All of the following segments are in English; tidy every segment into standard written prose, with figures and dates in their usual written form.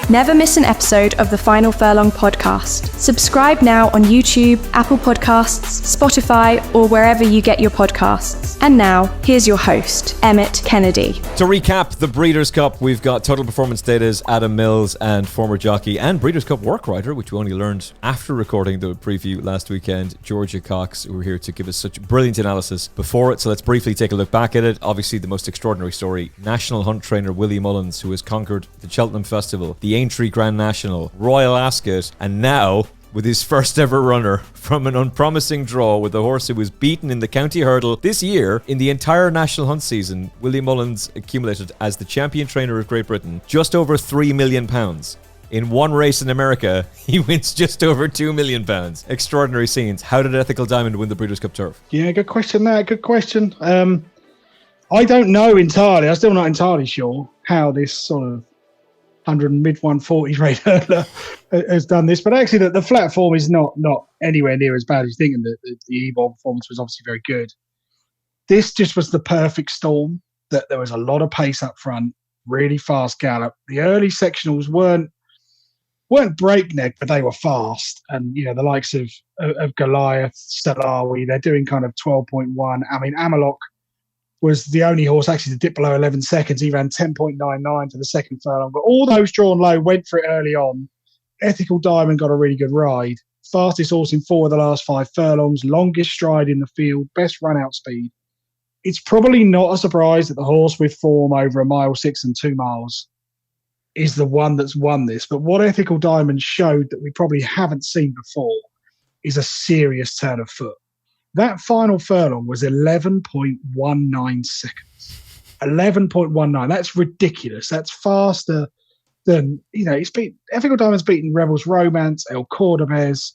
Never miss an episode of the Final Furlong podcast. Subscribe now on YouTube, Apple Podcasts, Spotify, or wherever you get your podcasts. And now, here's your host, Emmet Kennedy. To recap the Breeders' Cup, we've got Total Performance Data's Adam Mills and former jockey and Breeders' Cup work writer, which we only learned after recording the preview last weekend, Georgia Cox, who are here to give us such brilliant analysis before it. So let's briefly take a look back at it. Obviously, the most extraordinary story, National Hunt trainer Willie Mullins, who has conquered the Cheltenham Festival, the Aintree Grand National, Royal Ascot, and now with his first ever runner from an unpromising draw with a horse who was beaten in the county hurdle this year. In the entire National Hunt season, Willie Mullins accumulated as the champion trainer of Great Britain just over £3 million. In one race in America, he wins just over £2 million. Extraordinary scenes. How did Ethical Diamond win the Breeders' Cup Turf? Yeah, good question there. Good question. I don't know entirely. I'm still not entirely sure how this sort of 100 mid-140s rate hurdler has done this, but actually the flat form is not anywhere near as bad as you think, and the E-ball performance was obviously very good. This just was the perfect storm, that there was a lot of pace up front, really fast gallop. The early sectionals weren't breakneck, but they were fast, and you know, the likes of Goliath, Stellawi, they're doing kind of 12.1. I mean, Amalok was the only horse actually to dip below 11 seconds. He ran 10.99 for the second furlong. But all those drawn low went for it early on. Ethical Diamond got a really good ride. Fastest horse in 4 of the last 5 furlongs. Longest stride in the field. Best run-out speed. It's probably not a surprise that the horse with form over 1 mile 6 and 2 miles is the one that's won this. But what Ethical Diamond showed that we probably haven't seen before is a serious turn of foot. That final furlong was 11.19 seconds. 11.19. That's ridiculous. That's faster than, you know, Ethical Diamond's beaten Rebels Romance, El Cordobez,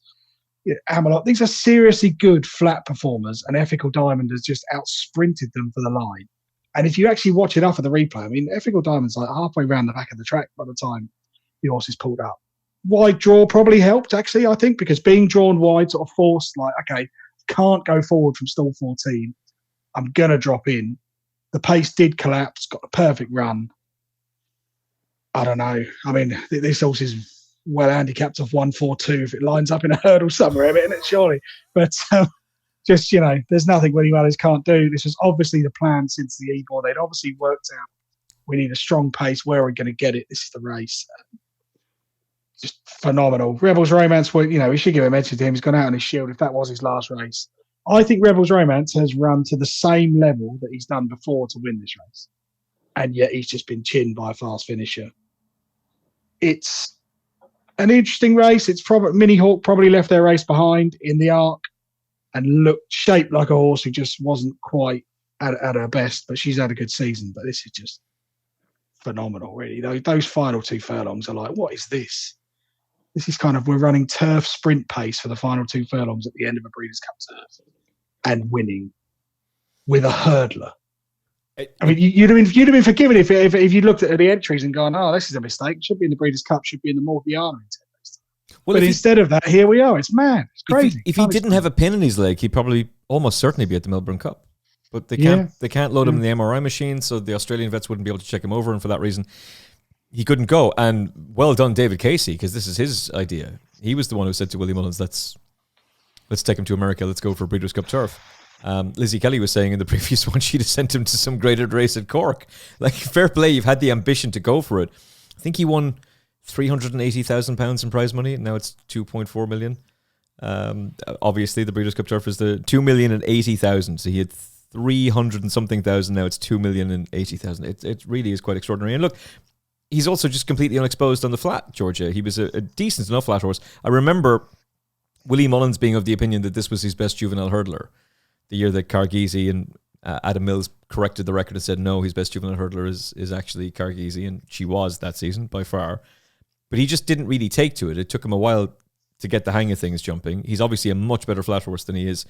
Amalot. These are seriously good flat performers, and Ethical Diamond has just out-sprinted them for the line. And if you actually watch enough of the replay, I mean, Ethical Diamond's like halfway around the back of the track by the time the horse is pulled up. Wide draw probably helped, actually, I think, because being drawn wide sort of forced, like, okay, can't go forward from stall 14. I'm going to drop in. The pace did collapse, got a perfect run. I don't know. I mean, this horse is well handicapped off 142 if it lines up in a hurdle somewhere, isn't it, surely? But just, you know, there's nothing Willie Mullins can't do. This was obviously the plan since the E-ball. They'd obviously worked out, we need a strong pace. Where are we going to get it? This is the race. Just phenomenal. Rebels Romance, well, you know, we should give a mention to him. He's gone out on his shield if that was his last race. I think Rebels Romance has run to the same level that he's done before to win this race. And yet he's just been chinned by a fast finisher. It's an interesting race. It's probably Mini Hawk probably left their race behind in the arc and shaped like a horse who just wasn't quite at her best, but she's had a good season. But this is just phenomenal, really. Those final 2 furlongs are like, what is this? This is kind of, we're running turf sprint pace for the final 2 furlongs at the end of a Breeders' Cup turf and winning with a hurdler. I mean, you'd have been forgiven if you looked at the entries and gone, oh, this is a mistake. It should be in the Breeders' Cup, should be in the Morgiana in 10 days. Well, but instead of that, here we are. It's mad. It's crazy. If he didn't have a pin in his leg, he'd probably almost certainly be at the Melbourne Cup. But they can't load him in the MRI machine, so the Australian vets wouldn't be able to check him over, and for that reason, he couldn't go. And well done, David Casey, because this is his idea. He was the one who said to Willie Mullins, let's take him to America. Let's go for a Breeders' Cup turf. Lizzie Kelly was saying in the previous one, she'd have sent him to some graded race at Cork. Like, fair play, you've had the ambition to go for it. I think he won £380,000 in prize money. Now it's 2.4 million. Obviously, the Breeders' Cup turf is the 2,080,000. So he had 300 and something thousand. Now it's 2,080,000. It really is quite extraordinary. and look, he's also just completely unexposed on the flat, Georgia. He was a decent enough flat horse. I remember Willie Mullins being of the opinion that this was his best juvenile hurdler. The year that Carghese and Adam Mills corrected the record and said, no, his best juvenile hurdler is actually Carghese, and she was that season by far. But he just didn't really take to it. It took him a while to get the hang of things jumping. He's obviously a much better flat horse than he is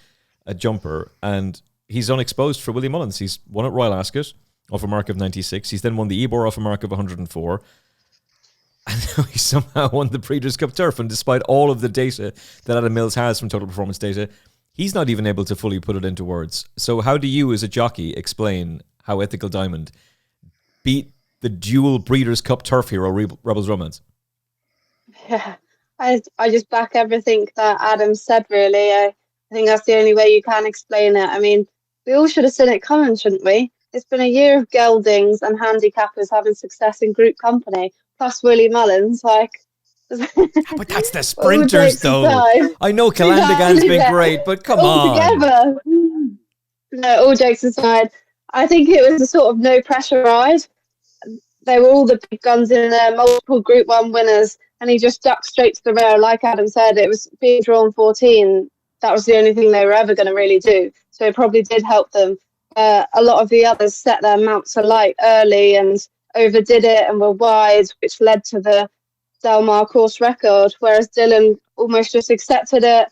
a jumper, and he's unexposed for Willie Mullins. He's won at Royal Ascot off a mark of 96. He's then won the Ebor off a mark of 104. And now he somehow won the Breeders' Cup Turf. And despite all of the data that Adam Mills has from Total Performance Data, he's not even able to fully put it into words. So how do you, as a jockey, explain how Ethical Diamond beat the dual Breeders' Cup Turf hero, Rebels Romance? Yeah, I just back everything that Adam said, really. I think that's the only way you can explain it. I mean, we all should have seen it coming, shouldn't we? It's been a year of geldings and handicappers having success in group company, plus Willie Mullins. Like, But that's the sprinters, though. aside, I know Calandigan's been great, but come on. Together. No, all jokes aside, I think it was a sort of no pressure ride. They were all the big guns in there, multiple Group 1 winners, and he just ducked straight to the rail. Like Adam said, it was being drawn 14. That was the only thing they were ever going to really do. So it probably did help them. A lot of the others set their mounts alight early and overdid it and were wide, which led to the Del Mar course record, whereas Dylan almost just accepted it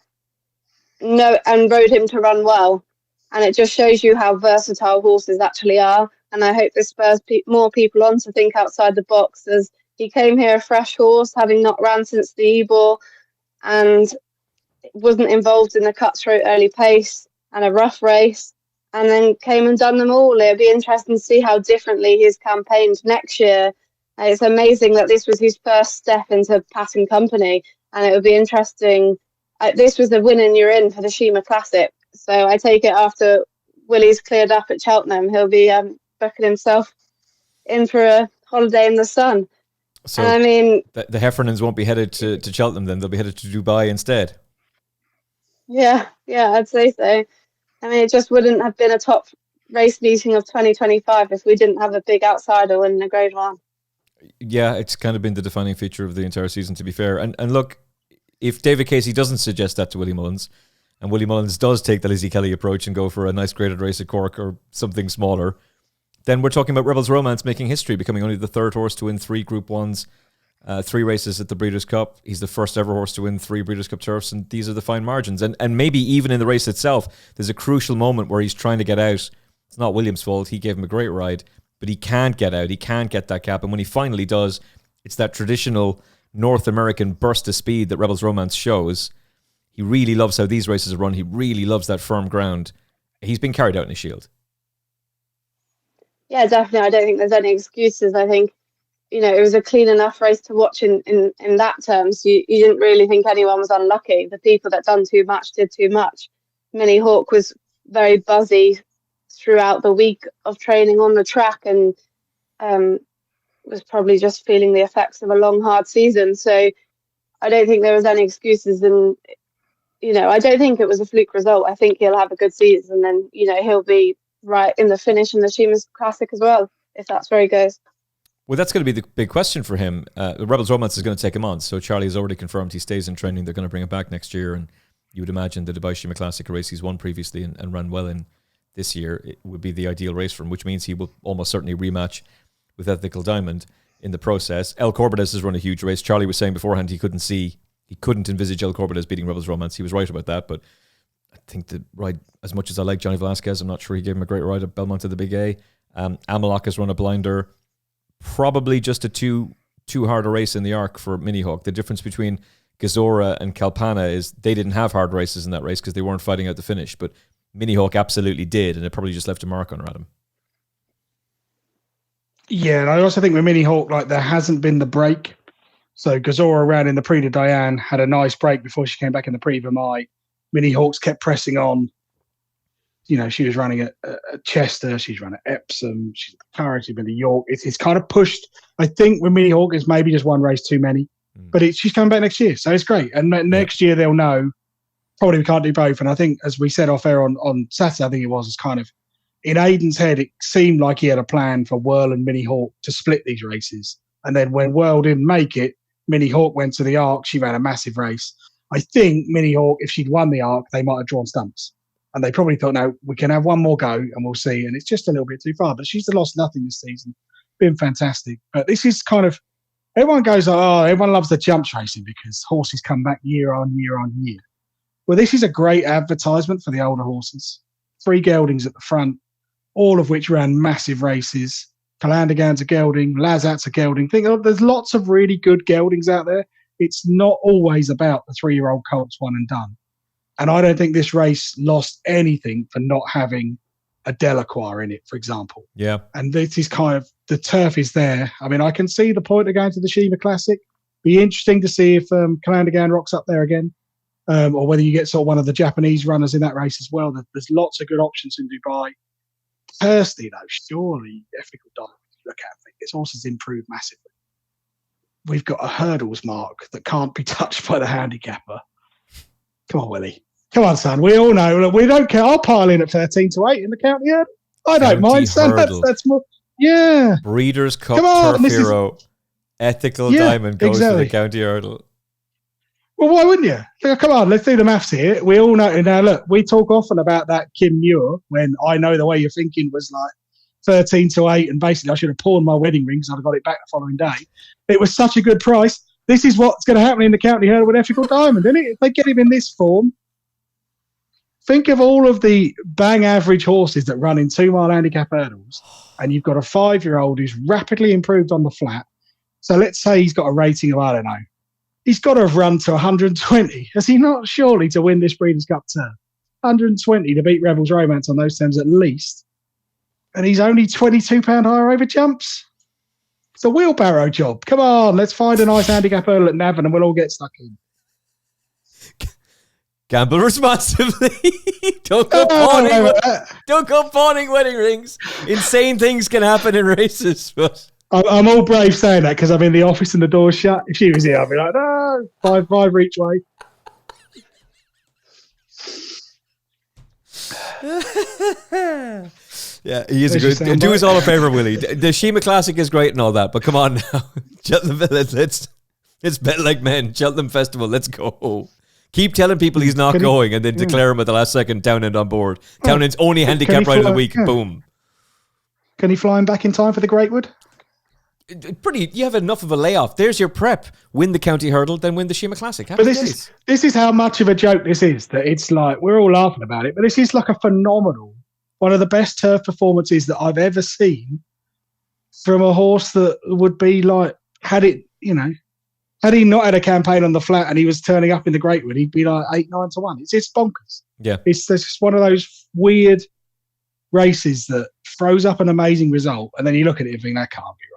and rode him to run well. And it just shows you how versatile horses actually are. And I hope this spurs more people on to think outside the box, as he came here a fresh horse, having not ran since the Ebor, and wasn't involved in the cutthroat early pace and a rough race, and then came and done them all. It'll be interesting to see how differently he's campaigned next year. It's amazing that this was his first step into Patton Company, and it would be interesting. This was the winning you're in for the Shima Classic. So I take it after Willie's cleared up at Cheltenham, he'll be booking himself in for a holiday in the sun. So and I mean, the Heffernans won't be headed to Cheltenham then, they'll be headed to Dubai instead. Yeah, I'd say so. I mean, it just wouldn't have been a top race meeting of 2025 if we didn't have a big outsider winning a Grade 1. Yeah, it's kind of been the defining feature of the entire season, to be fair. And look, if David Casey doesn't suggest that to Willie Mullins, and Willie Mullins does take the Lizzie Kelly approach and go for a nice graded race at Cork or something smaller, then we're talking about Rebels Romance making history, becoming only the third horse to win 3 Group 1s, 3 races at the Breeders' Cup. He's the first ever horse to win 3 Breeders' Cup turfs, and these are the fine margins. And maybe even in the race itself, there's a crucial moment where he's trying to get out. It's not Williams' fault. He gave him a great ride, but he can't get out. He can't get that cap. And when he finally does, it's that traditional North American burst of speed that Rebels Romance shows. He really loves how these races are run. He really loves that firm ground. He's been carried out in a Shield. Yeah, definitely. I don't think there's any excuses. I think, it was a clean enough race to watch in that terms. You didn't really think anyone was unlucky. The people that done too much did too much. Minnie Hawk was very buzzy throughout the week of training on the track, and was probably just feeling the effects of a long, hard season. So I don't think there was any excuses. And, I don't think it was a fluke result. I think he'll have a good season, and, he'll be right in the finish in the Shima's Classic as well, if that's where he goes. Well, that's going to be the big question for him. The Rebels Romance is going to take him on. So Charlie has already confirmed he stays in training. They're going to bring him back next year. And you would imagine the Dubai Shima Classic, a race he's won previously and ran well in this year, it would be the ideal race for him, which means he will almost certainly rematch with Ethical Diamond in the process. El Corbedes has run a huge race. Charlie was saying beforehand he couldn't envisage El Corbedes beating Rebels Romance. He was right about that, but I think the ride, as much as I like Johnny Velasquez, I'm not sure he gave him a great ride at Belmont of the Big A. Amalak has run a blinder. Probably just a too hard a race in the arc for Minnie Hawk. The difference between Gazora and Kalpana is they didn't have hard races in that race because they weren't fighting out the finish, but Minnie Hawk absolutely did, and it probably just left a mark on Adam. Yeah, and I also think with Minnie Hawk, there hasn't been the break. So Gazora ran in the Prix de Diane, had a nice break before she came back in the Prix Vermeil. Minnie Hawk's kept pressing on. She was running at Chester, she's run at Epsom, she's currently been to York. It's kind of pushed. I think with Minnie Hawk, it's maybe just one race too many, but she's coming back next year, so it's great. And next year they'll know. Probably we can't do both. And I think, as we said off air on Saturday, I think it was kind of in Aidan's head, it seemed like he had a plan for Whirl and Minnie Hawk to split these races. And then when Whirl didn't make it, Minnie Hawk went to the Arc. She ran a massive race. I think Minnie Hawk, if she'd won the Arc, they might have drawn stumps. And they probably thought, no, we can have one more go and we'll see. And it's just a little bit too far. But she's lost nothing this season. Been fantastic. But this is kind of, everyone goes, everyone loves the jumps racing because horses come back year on year on year. Well, this is a great advertisement for the older horses. 3 geldings at the front, all of which ran massive races. Calandigan's a gelding, Lazat's a gelding. There's lots of really good geldings out there. It's not always about the 3-year-old colts one and done. And I don't think this race lost anything for not having a Delacroix in it, for example. Yeah. And this is kind of, the turf is there. I mean, I can see the point of going to the Shima Classic, Be interesting to see if Calandigan rocks up there again, or whether you get sort of one of the Japanese runners in that race as well. There's lots of good options in Dubai. Personally, though, surely Ethical Diamond, look at it, this horse has improved massively. We've got a hurdles mark that can't be touched by the handicapper. Come on, Willie. Come on, son. We all know. Look, we don't care. I'll pile in at 13-8 in the county hurdle. I don't mind, son. That's more. Yeah. Breeders' Cup Turf Hero. Ethical Diamond goes to the county hurdle. Well, why wouldn't you? Come on, let's do the maths here. We all know. Now, look, we talk often about that Kim Muir when I know the way you're thinking was like 13-8, and basically I should have pawned my wedding ring because I'd have got it back the following day. It was such a good price. This is what's going to happen in the county hurdle with Ethical Diamond, isn't it? If they get him in this form, think of all of the bang average horses that run in 2 mile handicap hurdles, and you've got a 5-year-old who's rapidly improved on the flat. So let's say he's got a rating of, I don't know, he's got to have run to 120. Has he not, surely, to win this Breeders' Cup turn? 120 to beat Rebels Romance on those terms at least. And he's only £22 higher over jumps. It's a wheelbarrow job. Come on, let's find a nice handicap hurdle at Navan and we'll all get stuck in. Gamble responsibly. Don't go pawning wedding rings. Insane things can happen in races. But I'm all brave saying that because I'm in the office and the door's shut. If she was here, I'd be like, no, five each way. Yeah, he is a good. Do us all a favour, Willie. The Shima Classic is great and all that, but come on now, Cheltenham, let's bet like men. Cheltenham Festival, let's go. Keep telling people he's not going, and then declare him at the last second. Townend on board. Townend's only handicap ride of the week. Boom. Can he fly him back in time for the Greatwood? You have enough of a layoff. There's your prep. Win the county hurdle, then win the Shima Classic. But this is how much of a joke this is. That it's like we're all laughing about it, but this is like a phenomenal, one of the best turf performances that I've ever seen from a horse that would be like, had he not had a campaign on the flat and he was turning up in the Greatwood, he'd be like 8-9-1. It's bonkers. Yeah, it's just one of those weird races that throws up an amazing result, and then you look at it and think that can't be right.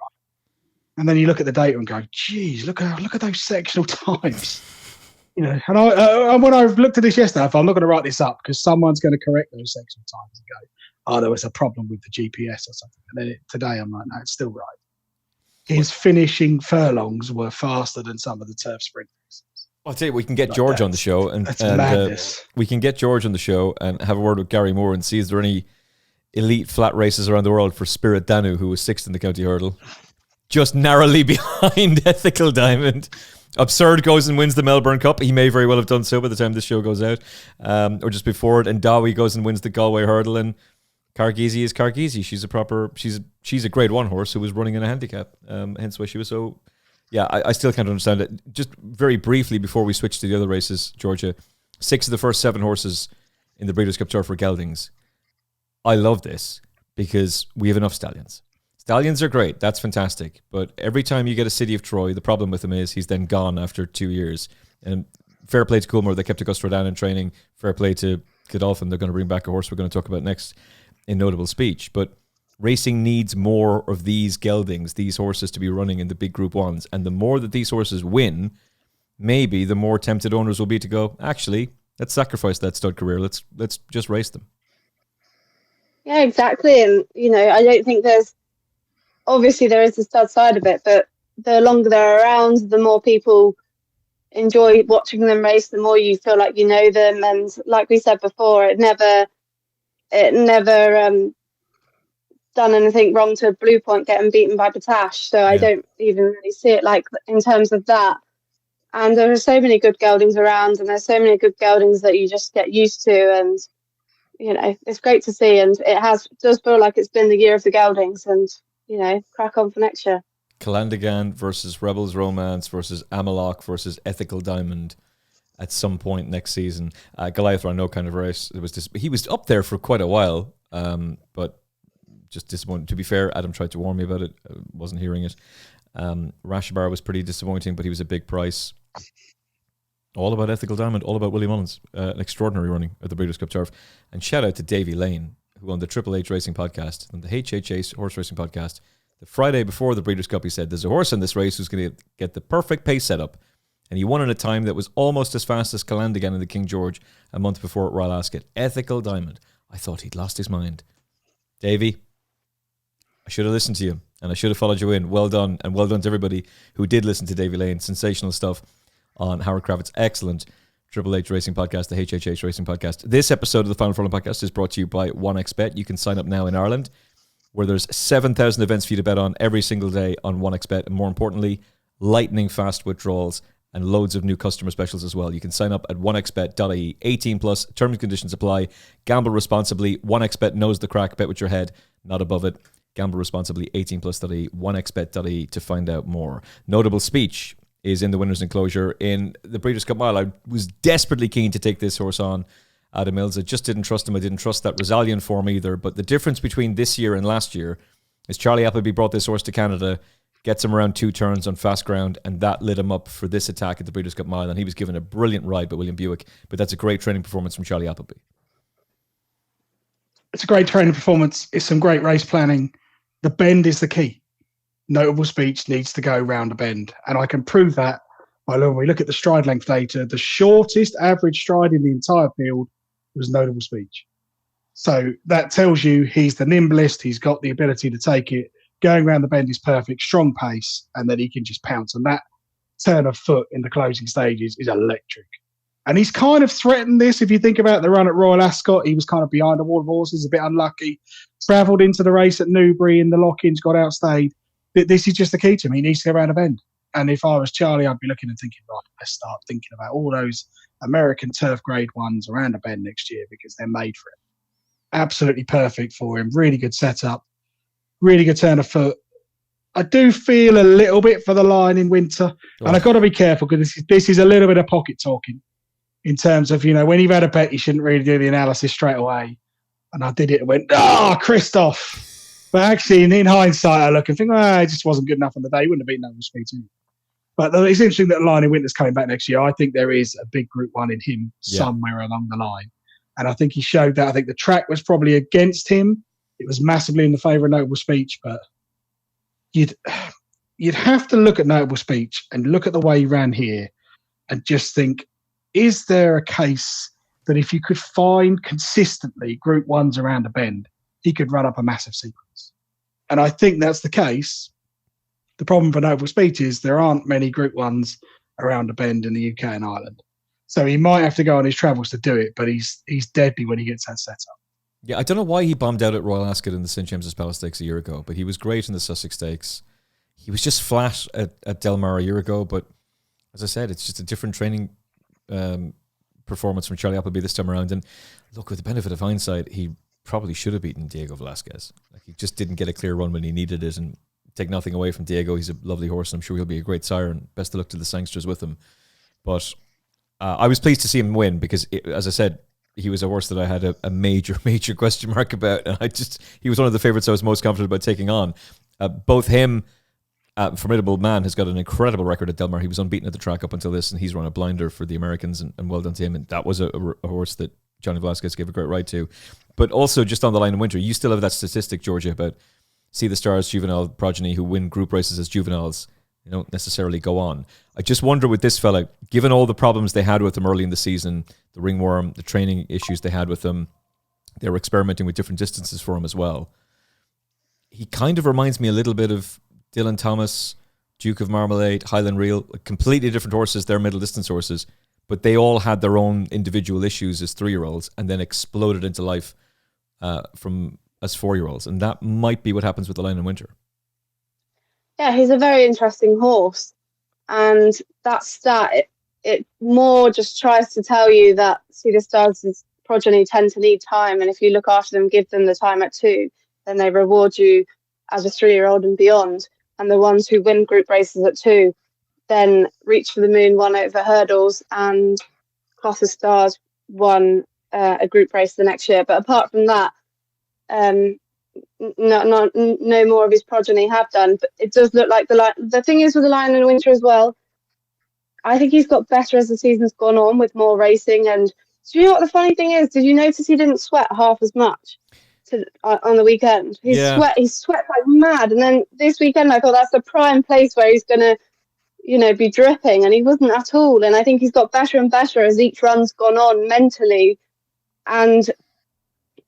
And then you look at the data and go, geez, look at those sectional times. And when I looked at this yesterday, I thought, I'm not going to write this up because someone's going to correct those sectional times and go, oh, there was a problem with the GPS or something. And then today I'm like, no, it's still right. His finishing furlongs were faster than some of the turf sprinters. I'll tell you, we can get George on the show, and we can get George on the show and have a word with Gary Moore and see is there any elite flat races around the world for Spirit Danu, who was 6th in the county hurdle, just narrowly behind Ethical Diamond. Absurd goes and wins the Melbourne Cup. He may very well have done so by the time this show goes out, or just before it. And Dawi goes and wins the Galway hurdle, and Cargizi is Cargizi. She's a Grade 1 horse who was running in a handicap, hence why she was so. Yeah, I still can't understand it. Just very briefly before we switch to the other races, Georgia, 6 of the first 7 horses in the Breeders' Cup Turf were geldings. I love this because we have enough stallions. Stallions are great. That's fantastic. But every time you get a City of Troy, the problem with him is he's then gone after 2 years. And fair play to Coolmore. They kept Augusta Rodan in training. Fair play to Godolphin. They're going to bring back a horse we're going to talk about next in Notable Speech. But racing needs more of these geldings, these horses to be running in the big Group 1s. And the more that these horses win, maybe the more tempted owners will be to go, actually, let's sacrifice that stud career. Let's just race them. Yeah, exactly. And, I don't think obviously there is the stud side of it, but the longer they're around, the more people enjoy watching them race, the more you feel like you know them. And like we said before, it never done anything wrong to Blue Point getting beaten by Batash. So I don't even really see it like in terms of that. And there are so many good geldings around, and there's so many good geldings that you just get used to. And, it's great to see. And it does feel like it's been the year of the geldings, and, crack on for next year. Calandigan versus Rebels Romance versus Amalok versus Ethical Diamond at some point next season. Goliath ran no kind of race. He was up there for quite a while, but just disappointing. To be fair, Adam tried to warn me about it. I wasn't hearing it. Rashabar was pretty disappointing, but he was a big price. All about Ethical Diamond, all about Willie Mullins. An extraordinary running at the Breeders' Cup Turf. And shout out to Davy Lane, who on the Triple H Racing Podcast, and the HHA Horse Racing Podcast, The Friday before the Breeders' Cup, he said, there's a horse in this race who's going to get the perfect pace setup. And he won in a time that was almost as fast as Calandigan in the King George a month before at Royal Ascot. Ethical Diamond. I thought he'd lost his mind. Davey, I should have listened to you, and I should have followed you in. Well done, and well done to everybody who did listen to Davey Lane. Sensational stuff on Howard Kravitz's excellent Triple H Racing Podcast, the HHH Racing Podcast. This episode of the Final Furlong Podcast is brought to you by 1xBet. You can sign up now in Ireland, where there's 7,000 events for you to bet on every single day on 1xBet, and more importantly, lightning fast withdrawals and loads of new customer specials as well. You can sign up at 1xbet.ie. 18 plus, terms and conditions apply. Gamble responsibly. 1xBet knows the crack. Bet with your head, not above it. Gamble responsibly. 18 plus.ie. 1xbet.ie to find out more. Notable speech is in the winner's enclosure in the Breeders' Cup Mile. I was desperately keen to take this horse on, Adam Mills. I just didn't trust him. I didn't trust that Rosallion form either. But the difference between this year and last year is Charlie Appleby brought this horse to Canada, gets him around 2 turns on fast ground, and that lit him up for this attack at the Breeders' Cup Mile, and he was given a brilliant ride by William Buick. But that's a great training performance from Charlie Appleby. It's a great training performance. It's some great race planning. The bend is the key. Notable speech needs to go round a bend, and I can prove that by when we look at the stride length data. The shortest average stride in the entire field was Notable Speech. So that tells you he's the nimblest. He's got the ability to take it. Going around the bend is perfect, strong pace, and then he can just pounce. And that turn of foot in the closing stages is electric. And he's kind of threatened this. If you think about the run at Royal Ascot, he was kind of behind a wall of horses, a bit unlucky. Travelled into the race at Newbury in the lock-ins, got outstayed. This is just the key to him. He needs to go around a bend. And if I was Charlie, I'd be looking and thinking, right, let's start thinking about all those American turf grade ones around a bend next year because they're made for it. Absolutely perfect for him. Really good setup. Really good turn of foot. I do feel a little bit for the line in winter. Oh. And I've got to be careful because this is a little bit of pocket talking in terms of, when you've had a bet, you shouldn't really do the analysis straight away. And I did it and went, Christoph. But actually, in hindsight, I look and think, it just wasn't good enough on the day. He wouldn't have been Notable Speed too. But it's interesting that Line in Winter's coming back next year. I think there is a big Group 1 in him somewhere along the line. And I think he showed that. I think the track was probably against him. It was massively in the favour of Notable Speech. But you'd have to look at Notable Speech and look at the way he ran here and just think, is there a case that if you could find consistently Group 1s around a bend, he could run up a massive sequence? And I think that's the case. The problem for Notable Speech is there aren't many Group 1s around a bend in the UK and Ireland. So he might have to go on his travels to do it, but he's deadly when he gets that set up. Yeah, I don't know why he bombed out at Royal Ascot in the St. James's Palace Stakes a year ago, but he was great in the Sussex Stakes. He was just flat at Del Mar a year ago, but as I said, it's just a different training performance from Charlie Appleby this time around. And look, with the benefit of hindsight, he probably should have beaten Diego Velázquez. Like, he just didn't get a clear run when he needed it, and take nothing away from Diego. He's a lovely horse, and I'm sure he'll be a great sire, and best of luck to the sangsters with him. But I was pleased to see him win because, as I said, he was a horse that I had a major question mark about, and he was one of the favourites I was most confident about taking on. Both him, Formidable Man, has got an incredible record at Del Mar. He was unbeaten at the track up until this, and he's run a blinder for the Americans, and well done to him. And that was a horse that Johnny Velázquez gave a great ride to. But also, just on the Line in Winter, you still have that statistic, Georgia, about See the Stars juvenile progeny who win group races as juveniles. They don't necessarily go on. I just wonder with this fella, given all the problems they had with him early in the season, the ringworm, the training issues they had with him, they were experimenting with different distances for him as well. He kind of reminds me a little bit of Dylan Thomas, Duke of Marmalade, Highland Reel, completely different horses. They're middle distance horses, but they all had their own individual issues as 3-year-olds and then exploded into life from as 4-year-olds. And that might be what happens with the Line in Winter. Yeah, he's a very interesting horse. And that stat, it more just tries to tell you that See the Stars' progeny tend to need time. And if you look after them, give them the time at 2, then they reward you as a 3-year-old and beyond. And the ones who win group races at 2 then reach for the moon, won over hurdles, and Class of Stars won a group race the next year. But apart from that, no more of his progeny have done. But it does look like the thing is with the Lion in Winter as well, I think he's got better as the season's gone on with more racing. And do you know what the funny thing is? Did you notice he didn't sweat half as much? on the weekend. He sweat like mad, and then this weekend I thought that's the prime place where he's gonna, be dripping, and he wasn't at all. And I think he's got better and better as each run's gone on mentally, and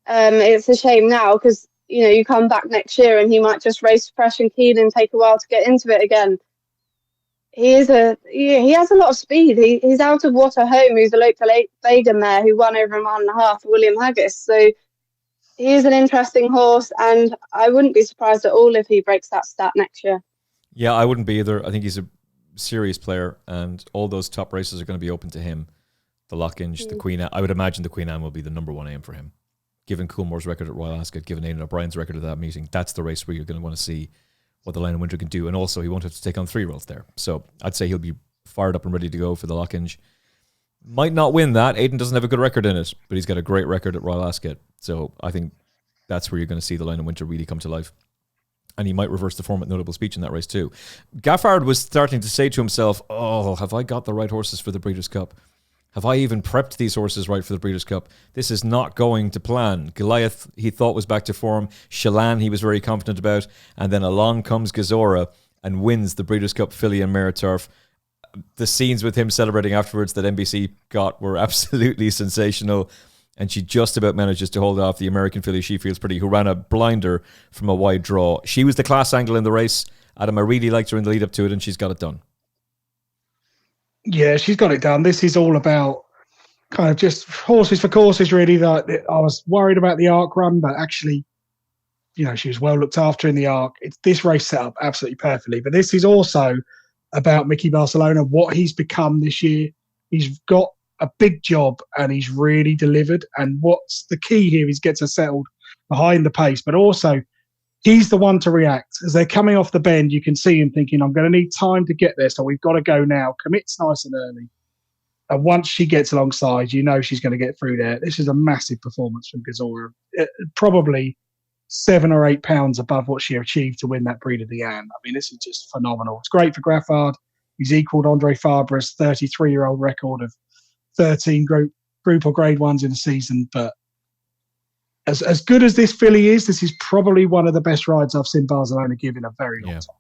it's a shame now because you come back next year and he might just race fresh and keen and take a while to get into it again. He has a lot of speed. He's out of Water Home, who's a local Vega mare who won over a mile and a half, William Haggis. So he is an interesting horse, and I wouldn't be surprised at all if he breaks that stat next year. Yeah, I wouldn't be either. I think he's a serious player, and all those top races are going to be open to him. The Lockinge, the Queen Anne. I would imagine the Queen Anne will be the number one aim for him. Given Coolmore's record at Royal Ascot, given Aidan O'Brien's record at that meeting, that's the race where you're going to want to see what the Lion and Winter can do. And also, he won't have to take on 3-year-olds there. So I'd say he'll be fired up and ready to go for the Lockinge. Might not win that. Aidan doesn't have a good record in it, but he's got a great record at Royal Ascot. So I think that's where you're going to see the Lion and Winter really come to life. And he might reverse the form at Notable Speech in that race too. Gaffard was starting to say to himself, have I got the right horses for the Breeders' Cup? Have I even prepped these horses right for the Breeders' Cup? This is not going to plan. Goliath, he thought, was back to form. Chelan, he was very confident about. And then along comes Gazora and wins the Breeders' Cup filly and mare turf. The scenes with him celebrating afterwards that NBC got were absolutely sensational. And she just about manages to hold off the American filly She Feels Pretty, who ran a blinder from a wide draw. She was the class angle in the race. Adam, I really liked her in the lead up to it, and she's got it done. Yeah, she's got it done. This is all about kind of just horses for courses, really. I was worried about the Arc run, but actually, she was well looked after in the Arc. This race set up absolutely perfectly. But this is also about Mickey Barcelona, what he's become this year. He's got a big job and he's really delivered. And what's the key here is gets her settled behind the pace, but also he's the one to react. As they're coming off the bend, you can see him thinking, I'm going to need time to get there, so we've got to go now. Commits nice and early. And once she gets alongside, she's going to get through there. This is a massive performance from Gazora. Probably 7 or 8 pounds above what she achieved to win that Breed of the Anne. I mean, this is just phenomenal. It's great for Graffard. He's equalled Andre Fabre's 33-year-old record of 13 group or grade ones in a season, but as good as this filly is, this is probably one of the best rides I've seen Barcelona give in a very long time.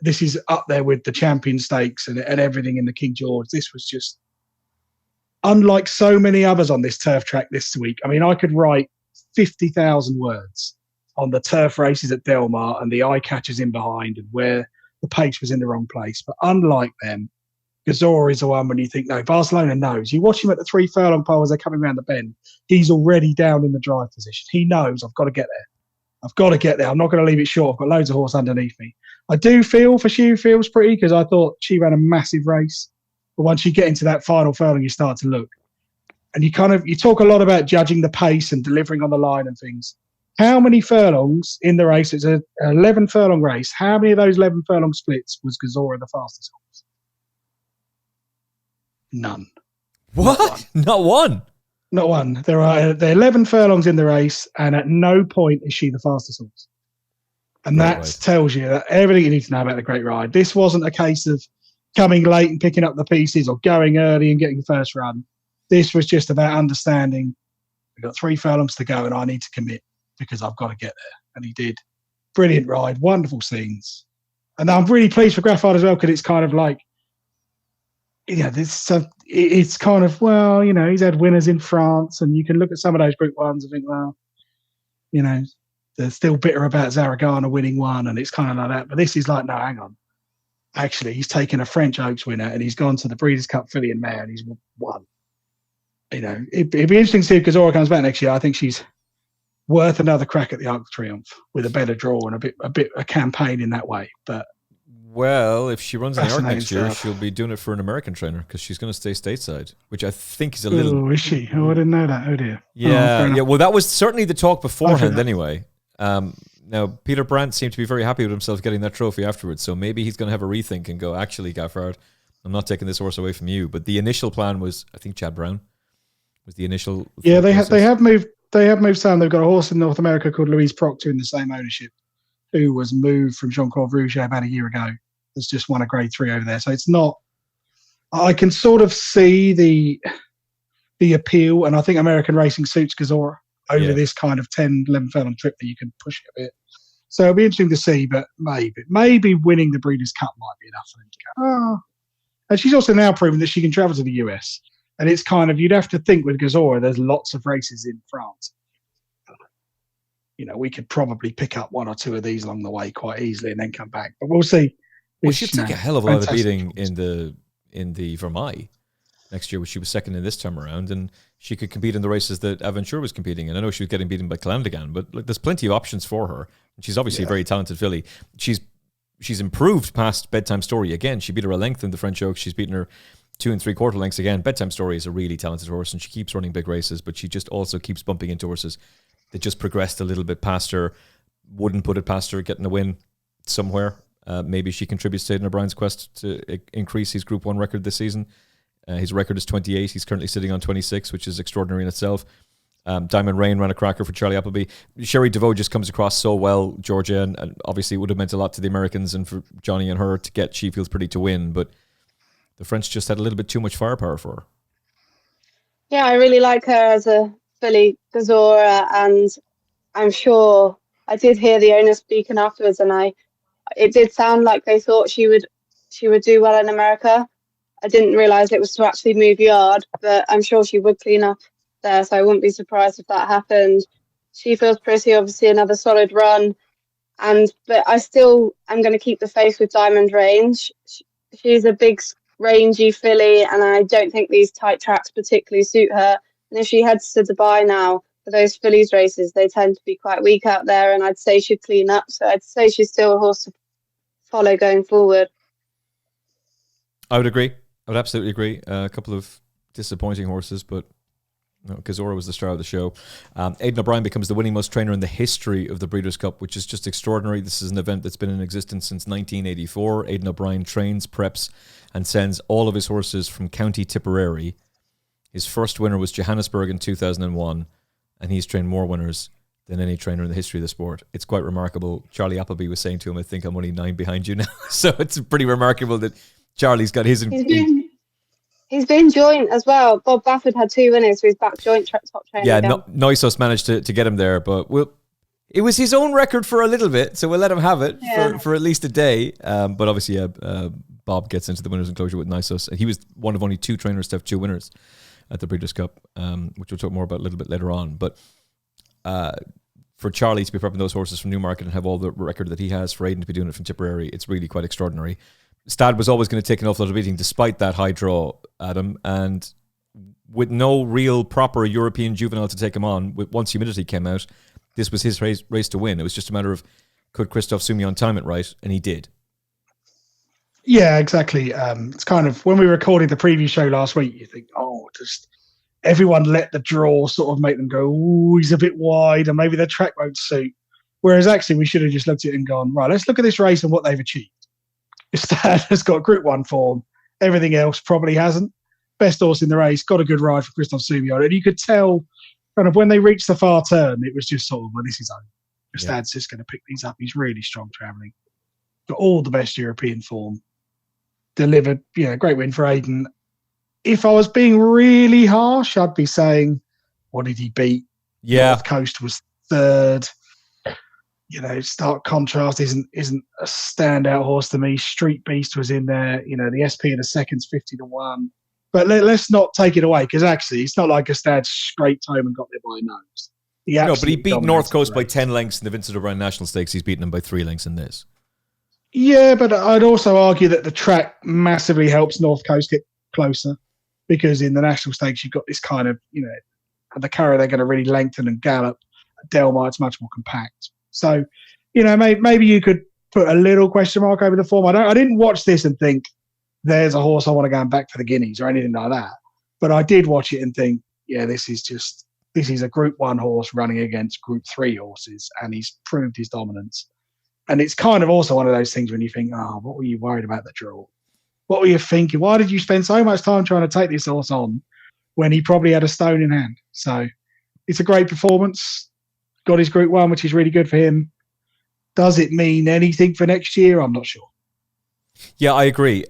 This is up there with the Champion Stakes and everything in the King George. This was just unlike so many others on this turf track this week. I mean, I could write 50,000 words on the turf races at Del Mar and the eye catchers in behind and where the pace was in the wrong place. But unlike them, Gazora is the one when you think, no, Barcelona knows. You watch him at the 3 furlong pole as they're coming around the bend. He's already down in the drive position. He knows, I've got to get there. I've got to get there. I'm not going to leave it short. I've got loads of horse underneath me. I do feel for She Feels Pretty because I thought she ran a massive race. But once you get into that final furlong, you start to look. And you talk a lot about judging the pace and delivering on the line and things. How many furlongs in the race? It's an 11 furlong race. How many of those 11 furlong splits was Gazora the fastest horse? None. What? Not one? Not one. There are 11 furlongs in the race, and at no point is she the fastest horse. And that tells you that everything you need to know about the Great Ride. This wasn't a case of coming late and picking up the pieces or going early and getting the first run. This was just about understanding we've got 3 furlongs to go and I need to commit because I've got to get there. And he did. Brilliant ride, wonderful scenes. And I'm really pleased for Graffard as well because it's kind of like, it's kind of, he's had winners in France and you can look at some of those Group 1s and think, they're still bitter about Zaragana winning one and it's kind of like that. But this is like, no, hang on. Actually, he's taken a French Oaks winner and he's gone to the Breeders' Cup filly and mare and he's won. It'd be interesting to see if Gazora comes back next year. I think she's worth another crack at the Arc of Triumph with a better draw and a campaign in that way. But well, if she runs in the Arc next year, she'll be doing it for an American trainer because she's going to stay stateside, which I think is a little. Oh, is she? Oh, I didn't know that. Oh dear. Yeah. Well, that was certainly the talk beforehand, anyway. Now Peter Brandt seemed to be very happy with himself getting that trophy afterwards, so maybe he's going to have a rethink and go, actually, Gaffard, I'm not taking this horse away from you. But the initial plan was, I think, Chad Brown was the initial. Yeah, they have moved some. They've got a horse in North America called Louise Proctor in the same ownership, who was moved from Jean-Claude Rouget about a year ago. That's just won a grade 3 over there. So it's not. I can sort of see the appeal, and I think American racing suits Gazora. over this kind of 10, 11 furlong trip that you can push it a bit. So it'll be interesting to see, but maybe winning the Breeders' Cup might be enough for them to go, oh. And she's also now proven that she can travel to the US. And it's kind of, you'd have to think with Gazora, there's lots of races in France. You know, we could probably pick up one or two of these along the way quite easily and then come back. But we'll see. Well, she took a hell of a lot of beating in the Vermeil next year, which she was second in this time around, and she could compete in the races that Aventure was competing in. I know she was getting beaten by Clandigan, but like, there's plenty of options for her. And she's obviously a very talented filly. She's improved past Bedtime Story again. She beat her a length in the French Oaks. She's beaten her 2 3/4 lengths again. Bedtime Story is a really talented horse, and she keeps running big races, but she just also keeps bumping into horses that just progressed a little bit past her. Wouldn't put it past her getting a win somewhere. Maybe she contributes to Aidan O'Brien's quest to increase his Group 1 record this season. His record is 28. He's currently sitting on 26, which is extraordinary in itself. Diamond Rain ran a cracker for Charlie Appleby. Sherry DeVoe just comes across so well, Georgia, and obviously it would have meant a lot to the Americans and for Johnny and her to get She Feels Pretty to win, but the French just had a little bit too much firepower for her. Yeah, I really like her as a filly, Gazora, and I'm sure I did hear the owner speaking afterwards, and it did sound like they thought she would do well in America. I didn't realise it was to actually move yard, but I'm sure she would clean up there, so I wouldn't be surprised if that happened. She Feels Pretty, obviously another solid run, but I still am going to keep the faith with Diamond Rain. She's a big, rangy filly, and I don't think these tight tracks particularly suit her. And if she heads to Dubai now for those fillies races, they tend to be quite weak out there, and I'd say she'd clean up. So I'd say she's still a horse to follow going forward. I would agree. I would absolutely agree. A couple of disappointing horses, but Gazora was the star of the show. Aidan O'Brien becomes the winningmost trainer in the history of the Breeders' Cup, which is just extraordinary. This is an event that's been in existence since 1984. Aidan O'Brien trains, preps, and sends all of his horses from County Tipperary. His first winner was Johannesburg in 2001, and he's trained more winners than any trainer in the history of the sport. It's quite remarkable. Charlie Appleby was saying to him, I think I'm only 9 behind you now. So it's pretty remarkable that Charlie's got his... He's been joint as well. Bob Bafford had 2 winners, so he's back joint top trainer. Yeah, Noisos managed to get him there, but it was his own record for a little bit, so we'll let him have it for at least a day. But obviously, Bob gets into the winners' enclosure with Noisos. He was one of only 2 trainers to have 2 winners at the Breeders' Cup, which we'll talk more about a little bit later on. But for Charlie to be prepping those horses from Newmarket and have all the record that he has, for Aidan to be doing it from Tipperary, it's really quite extraordinary. Stad was always going to take an awful lot of beating despite that high draw, Adam, and with no real proper European juvenile to take him on, once Humidity came out, this was his race to win. It was just a matter of, could Christophe Soumillon time it right? And he did. Yeah, exactly. It's kind of, when we recorded the preview show last week, you think, just everyone let the draw sort of make them go, ooh, he's a bit wide, and maybe the track won't suit. Whereas actually we should have just looked at it and gone, right, let's look at this race and what they've achieved. Stad has got Group 1 form. Everything else probably hasn't. Best horse in the race. Got a good ride for Christophe Soumillon. And you could tell kind of when they reached the far turn, it was just sort of, well, this is over. Stad's just going to pick these up. He's really strong travelling. Got all the best European form. Delivered, great win for Aidan. If I was being really harsh, I'd be saying, what did he beat? Yeah. North Coast was 3rd. Stark Contrast isn't a standout horse to me. Street Beast was in there. The SP of the second's 50-1. But let's not take it away, because actually it's not like Gastad scraped home and got there by a nose. But he beat North Coast by 10 lengths in the Vincent O'Brien National Stakes. He's beaten him by 3 lengths in this. Yeah, but I'd also argue that the track massively helps North Coast get closer, because in the National Stakes you've got this kind of, the Curragh they're going to really lengthen and gallop. Delmar, it's much more compact. So, maybe you could put a little question mark over the form. I didn't watch this and think, there's a horse I want to go and back for the Guineas or anything like that. But I did watch it and think, yeah, this is a Group 1 horse running against Group 3 horses, and he's proved his dominance. And it's kind of also one of those things when you think, what were you worried about the draw? What were you thinking? Why did you spend so much time trying to take this horse on when he probably had a stone in hand? So it's a great performance. Got his Group 1, which is really good for him. Does it mean anything for next year? I'm not sure. Yeah, I agree.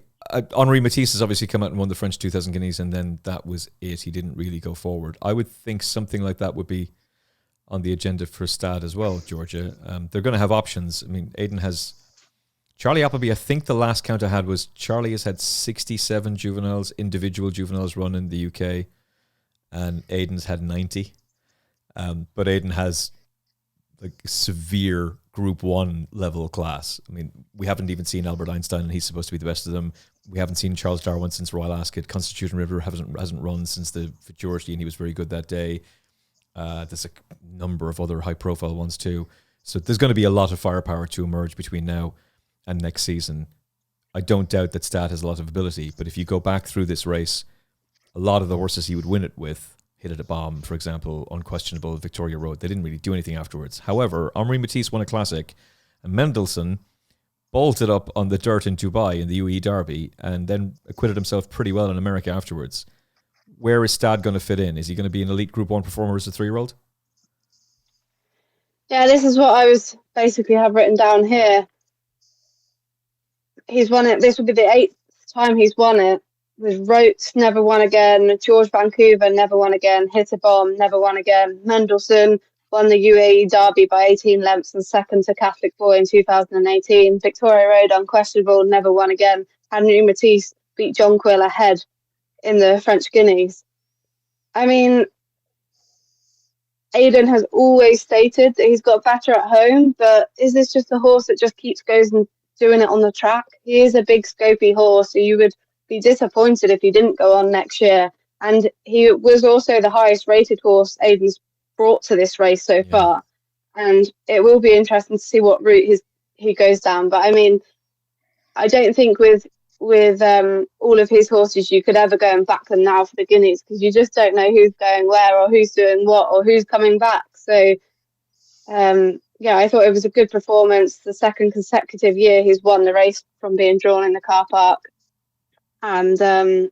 Henri Matisse has obviously come out and won the French 2000 Guineas, and then that was it. He didn't really go forward. I would think something like that would be on the agenda for Stad as well, Georgia. They're going to have options. I mean, Aidan has Charlie Appleby. I think the last count I had was Charlie has had 67 juveniles, individual juveniles run in the UK, and Aidan's had 90. But Aidan has like severe Group 1 level class. I mean, we haven't even seen Albert Einstein, and he's supposed to be the best of them. We haven't seen Charles Darwin since Royal Ascot. Constitution River hasn't run since the Georgia, and he was very good that day. There's a number of other high-profile ones too. So there's going to be a lot of firepower to emerge between now and next season. I don't doubt that Stad has a lot of ability, but if you go back through this race, a lot of the horses he would win it with hit at a bomb. For example, Unquestionable, Victoria Road. They didn't really do anything afterwards. However, Henri Matisse won a classic, and Mendelssohn bolted up on the dirt in Dubai in the UAE Derby and then acquitted himself pretty well in America afterwards. Where is Stad going to fit in? Is he going to be an elite Group 1 performer as a 3-year-old? Yeah, this is what I was basically have written down here. He's won it. This will be the 8th time he's won it. With Rote, never won again. George Vancouver, never won again. Hit a Bomb, never won again. Mendelssohn won the UAE Derby by 18 lengths and second to Catholic Boy in 2018. Victoria Road, Unquestionable, never won again. Henri Matisse beat John Quill ahead in the French Guineas. I mean, Aidan has always stated that he's got better at home, but is this just a horse that just goes and doing it on the track? He is a big scopy horse, so you would be disappointed if he didn't go on next year. And he was also the highest rated horse Aidan's brought to this race so far. And it will be interesting to see what route he goes down. But I mean, I don't think with all of his horses you could ever go and back them now for the Guineas, because you just don't know who's going where or who's doing what or who's coming back. So I thought it was a good performance. The second consecutive year he's won the race from being drawn in the car park, and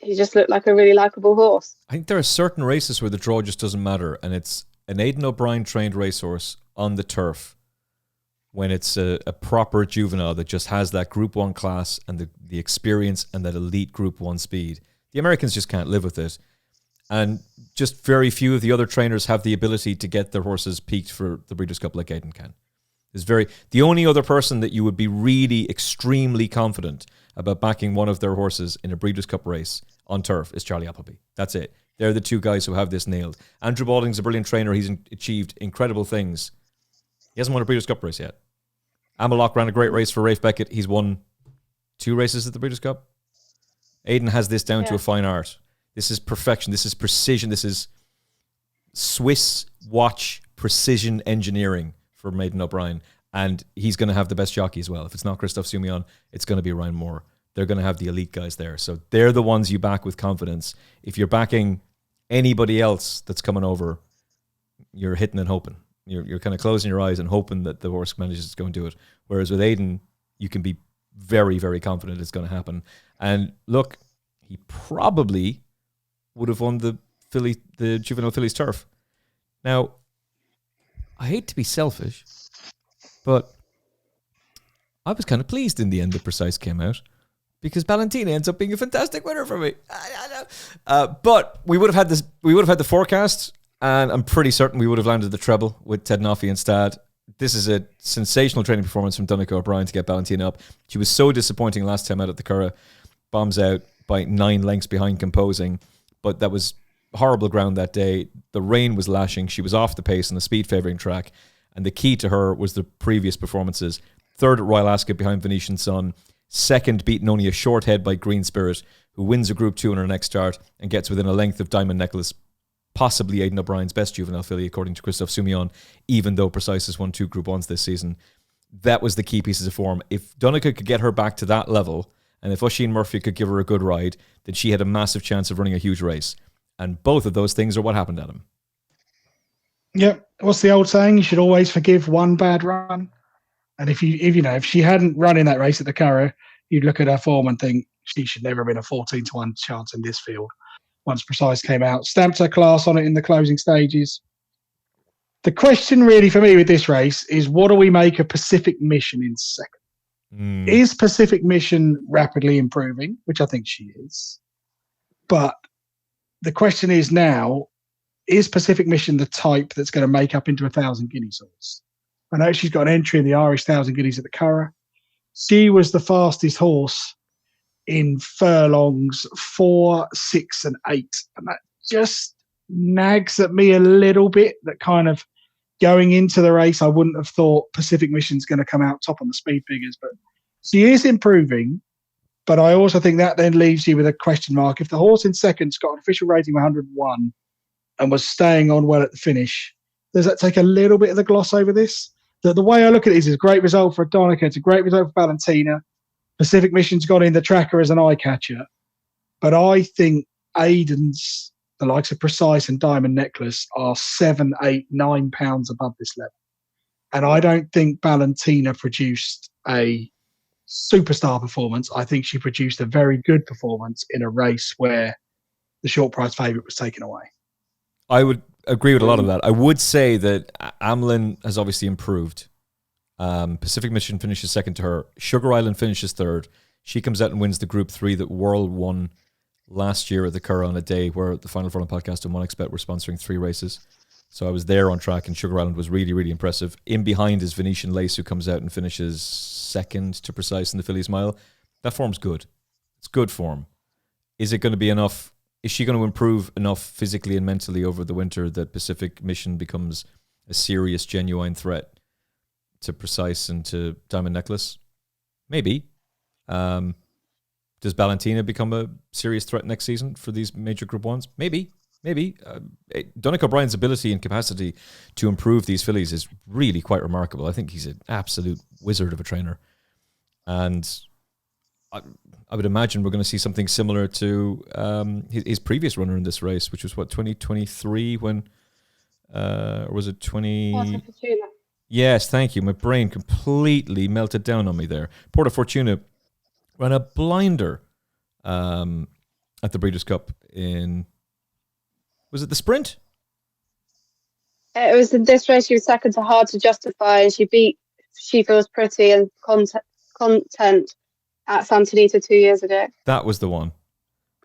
he just looked like a really likeable horse. I think there are certain races where the draw just doesn't matter, and it's an Aidan O'Brien trained racehorse on the turf when it's a proper juvenile that just has that Group 1 class and the experience and that elite Group 1 speed. The Americans just can't live with it. And just very few of the other trainers have the ability to get their horses peaked for the Breeders' Cup like Aidan can. The only other person that you would be really extremely confident about backing one of their horses in a Breeders' Cup race on turf is Charlie Appleby. That's it. They're the two guys who have this nailed. Andrew Balding's a brilliant trainer. He's achieved incredible things. He hasn't won a Breeders' Cup race yet. Amalok ran a great race for Rafe Beckett. He's won 2 races at the Breeders' Cup. Aidan has this down to a fine art. This is perfection. This is precision. This is Swiss watch precision engineering for Aidan O'Brien. And he's going to have the best jockey as well. If it's not Christophe Soumillon, it's going to be Ryan Moore. They're going to have the elite guys there. So they're the ones you back with confidence. If you're backing anybody else that's coming over, you're hitting and hoping. You're kind of closing your eyes and hoping that the horse manages to go and do it. Whereas with Aidan, you can be very, very confident it's going to happen. And look, he probably would have won the Juvenile Fillies turf. Now, I hate to be selfish, but I was kind of pleased in the end that Precise came out, because Valentina ends up being a fantastic winner for me. But we would have had this. We would have had the forecast, and I'm pretty certain we would have landed the treble with Ted Noffey and Stad. This is a sensational training performance from Donncha O'Brien to get Valentina up. She was so disappointing last time out at the Curragh. Bombs out by 9 lengths behind composing, but that was horrible ground that day. The rain was lashing. She was off the pace on the speed favouring track, and the key to her was the previous performances. 3rd at Royal Ascot behind Venetian Sun. 2nd beaten only a short head by Green Spirit, who wins a Group 2 in her next start and gets within a length of Diamond Necklace, possibly Aidan O'Brien's best juvenile filly, according to Christophe Soumillon, even though Precise has won 2 Group 1s this season. That was the key pieces of form. If Donncha could get her back to that level, and if Oisin Murphy could give her a good ride, then she had a massive chance of running a huge race. And both of those things are what happened at him. Yep. What's the old saying? You should always forgive one bad run. And if she hadn't run in that race at the Curragh, you'd look at her form and think she should never have been a 14-1 chance in this field. Once Precise came out, stamped her class on it in the closing stages. The question really for me with this race is, what do we make of Pacific Mission in second? Is Pacific Mission rapidly improving? Which I think she is. But the question is now, is Pacific Mission the type that's going to make up into 1,000 guineas horse? I know she's got an entry in the Irish 1,000 guineas at the Curragh. She was the fastest horse in furlongs 4, 6, and 8. And that just nags at me a little bit, that kind of going into the race, I wouldn't have thought Pacific Mission's going to come out top on the speed figures, but she is improving. But I also think that then leaves you with a question mark. If the horse in second's got an official rating of 101 and was staying on well at the finish, does that take a little bit of the gloss over this? The way I look at it is a great result for Donica. It's a great result for Valentina. Pacific Mission's got in the tracker as an eye catcher. But I think Aiden's, the likes of Precise and Diamond Necklace, are 7, 8, 9 pounds above this level. And I don't think Valentina produced a superstar performance. I think she produced a very good performance in a race where the short price favourite was taken away. I would agree with a lot of that. I would say that Amlin has obviously improved. Pacific Mission finishes second to her. Sugar Island finishes third. She comes out and wins the Group 3 that World won last year at the Curragh on a day where the Final Furlong Podcast and OneXBet were sponsoring 3 races. So I was there on track, and Sugar Island was really, really impressive. In behind is Venetian Lace, who comes out and finishes second to Precise in the Fillies Mile. That form's good. It's good form. Is it going to be enough? Is she going to improve enough physically and mentally over the winter that Pacific Mission becomes a serious, genuine threat to Precise and to Diamond Necklace? Maybe. Does Valentina become a serious threat next season for these major Group 1s? Maybe. Donnacha O'Brien's ability and capacity to improve these fillies is really quite remarkable. I think he's an absolute wizard of a trainer. And I would imagine we're going to see something similar to his previous runner in this race, which was, 2023 when, or was it 20... Yes, thank you. My brain completely melted down on me there. Porta Fortuna ran a blinder at the Breeders' Cup in... Was it the sprint? It was in this race. She was second to Hard to Justify, and she beat She Feels Pretty and Content at Santanita 2 years ago. That was the one.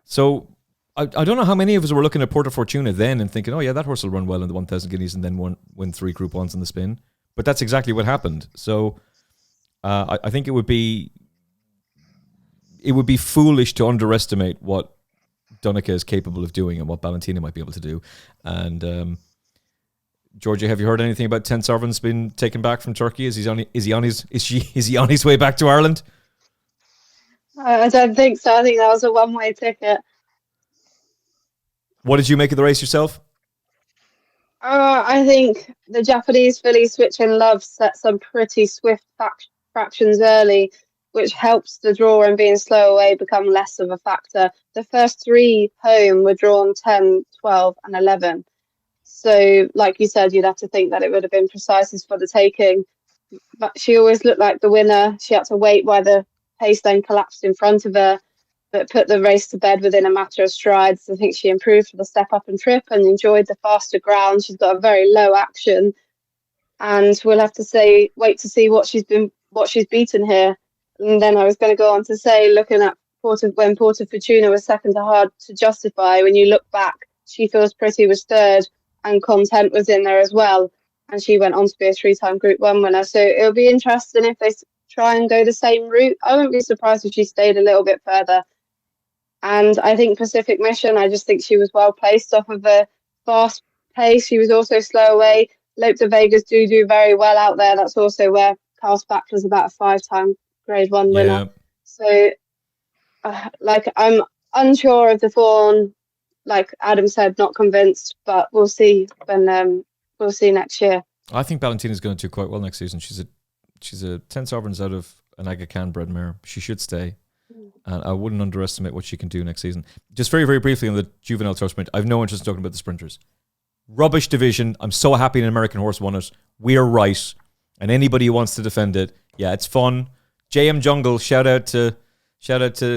So I don't know how many of us were looking at Porta Fortuna then and thinking, oh yeah, that horse will run well in the 1,000 guineas and then win 3 Group 1s in the spin. But that's exactly what happened. So I think it would be foolish to underestimate what Donnacha is capable of doing and what Valentina might be able to do. And Georgia, have you heard anything about Ten Sovereign's been taken back from Turkey? Is he on his way back to Ireland? I don't think so. I think that was a one-way ticket. What did you make of the race yourself? I think the Japanese filly Switch in Love set some pretty swift fractions early, which helps the draw and being slow away become less of a factor. The first 3 home were drawn 10, 12 and 11. So, like you said, you'd have to think that it would have been Precise's for the taking. But she always looked like the winner. She had to wait while the pace then collapsed in front of her, but put the race to bed within a matter of strides. I think she improved for the step up and trip and enjoyed the faster ground. She's got a very low action, and we'll have to wait to see what she's beaten here. And then I was going to go on to say, looking at when Porta Fortuna was second to Hard to Justify, when you look back, She Feels Pretty was third and Content was in there as well. And she went on to be a 3-time Group 1 winner. So it'll be interesting if they try and go the same route. I wouldn't be surprised if she stayed a little bit further. And I think Pacific Mission, I just think she was well placed off of a fast pace. She was also slow away. Lope de Vegas do very well out there. That's also where Carl Spackler's about a 5-time Grade 1 winner. Yeah. So, I'm unsure of the form. Like Adam said, not convinced, but we'll see we'll see next year. I think Valentina's going to do quite well next season. She's a 10 Sovereigns out of an Aga Khan bred mare. She should stay. And I wouldn't underestimate what she can do next season. Just very, very briefly on the Juvenile Tour Sprint, I have no interest in talking about the sprinters. Rubbish division. I'm so happy an American horse won it. We're right. And anybody who wants to defend it, yeah, it's fun. JM Jungle, shout out to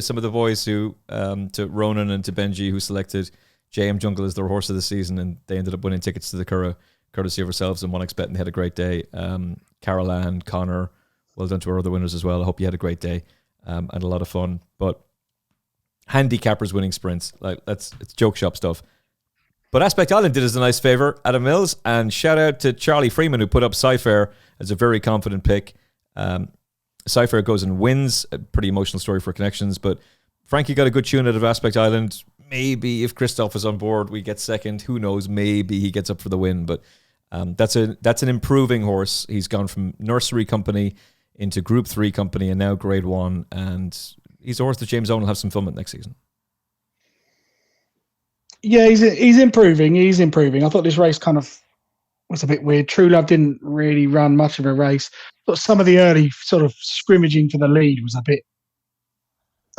some of the boys who, to Ronan and to Benji, who selected JM Jungle as their horse of the season, and they ended up winning tickets to the Curragh, courtesy of ourselves and OneXBet, and they had a great day. Carol Ann, Connor, well done to our other winners as well. I hope you had a great day and a lot of fun. But handicappers winning sprints, it's joke shop stuff. But Aspect Island did us a nice favour, Adam Mills, and shout out to Charlie Freeman, who put up Cyfair as a very confident pick. Cyfair goes and wins, a pretty emotional story for Connections, but Frankie got a good tune out of Aspect Island. Maybe if Christoph is on board, we get second. Who knows? Maybe he gets up for the win, but that's an improving horse. He's gone from nursery company into Group 3 company and now Grade 1, and he's a horse that James Owen will have some fun with next season. Yeah, he's improving. He's improving. I thought this race kind of was a bit weird. True Love didn't really run much of a race, but some of the early sort of scrimmaging for the lead was a